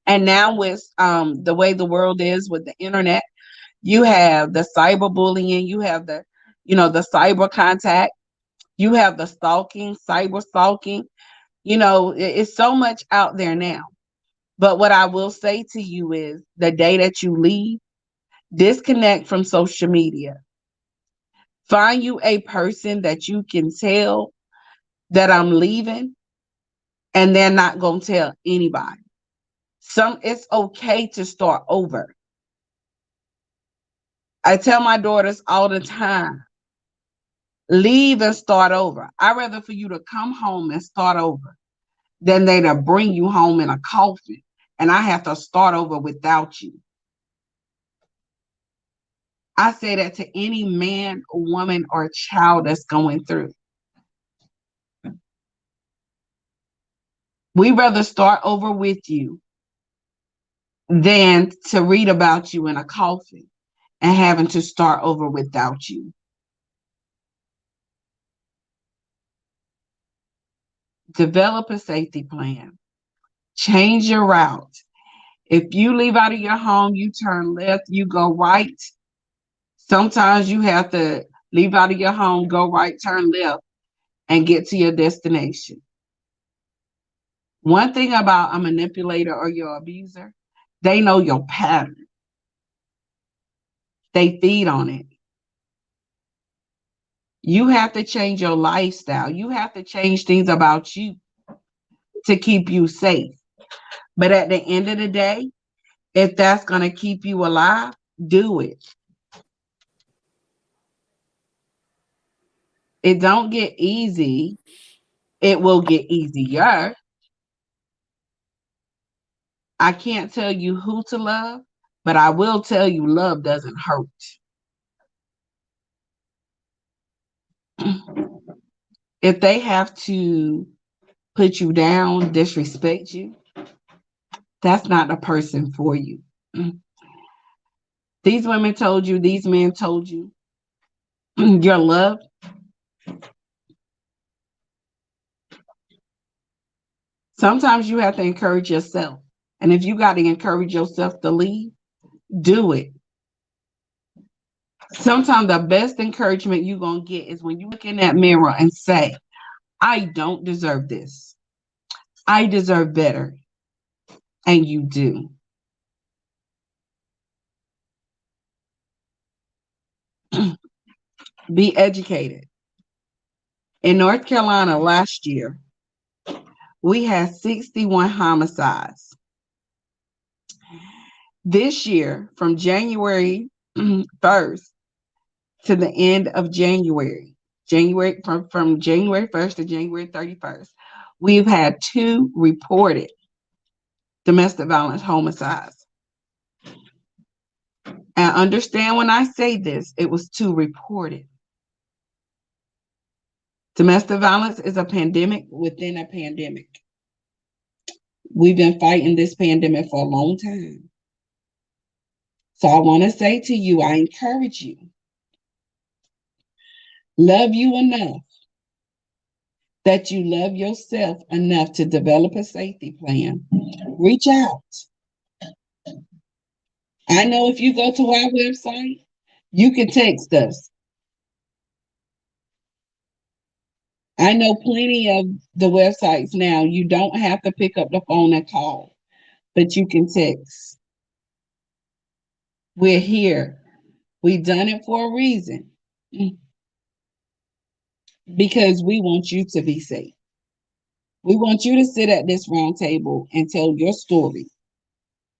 And now with the way the world is with the internet, you have the cyberbullying, you have the cyber contact, you have the stalking, cyber stalking. It's so much out there now. But what I will say to you is the day that you leave, disconnect from social media. Find you a person that you can tell that I'm leaving and they're not going to tell anybody. It's okay to start over. I tell my daughters all the time, leave and start over. I'd rather for you to come home and start over than they to bring you home in a coffin and I have to start over without you. I say that to any man, woman, or child that's going through. We rather start over with you than to read about you in a coffin and having to start over without you. Develop a safety plan. Change your route. If you leave out of your home, you turn left, you go right. Sometimes you have to leave out of your home, go right, turn left, and get to your destination. One thing about a manipulator or your abuser, they know your pattern. They feed on it. You have to change your lifestyle. You have to change things about you to keep you safe. But at the end of the day, if that's going to keep you alive, do it. It don't get easy. It will get easier. I can't tell you who to love, but I will tell you love doesn't hurt. If they have to put you down, disrespect you, that's not the person for you. These women told you, these men told you, you're loved. Sometimes you have to encourage yourself. And if you got to encourage yourself to leave, do it. Sometimes the best encouragement you're going to get is when you look in that mirror and say, I don't deserve this. I deserve better. And you do. Be educated. In North Carolina last year, we had 61 homicides. This year, from January 1st to the end of January, from January 1st to January 31st, We've had 2 reported domestic violence homicides. And understand when I say this, it was 2 reported. Domestic violence is a pandemic within a pandemic. We've been fighting this pandemic for a long time. So I want to say to you, I encourage you, love you enough that you love yourself enough to develop a safety plan. Reach out. I know if you go to our website, you can text us. I know plenty of the websites now, you don't have to pick up the phone and call, but you can text. We're here. We've done it for a reason because we want you to be safe. We want you to sit at this round table and tell your story,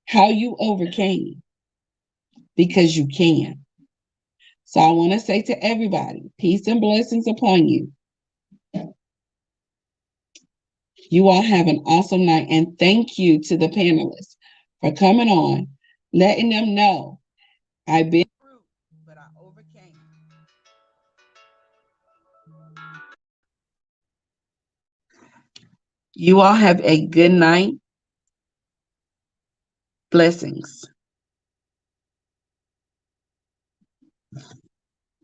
how you overcame, because you can. So I want to say to everybody, peace and blessings upon you. You all have an awesome night. And thank you to the panelists for coming on, letting them know I've been through, but I overcame. You all have a good night. Blessings.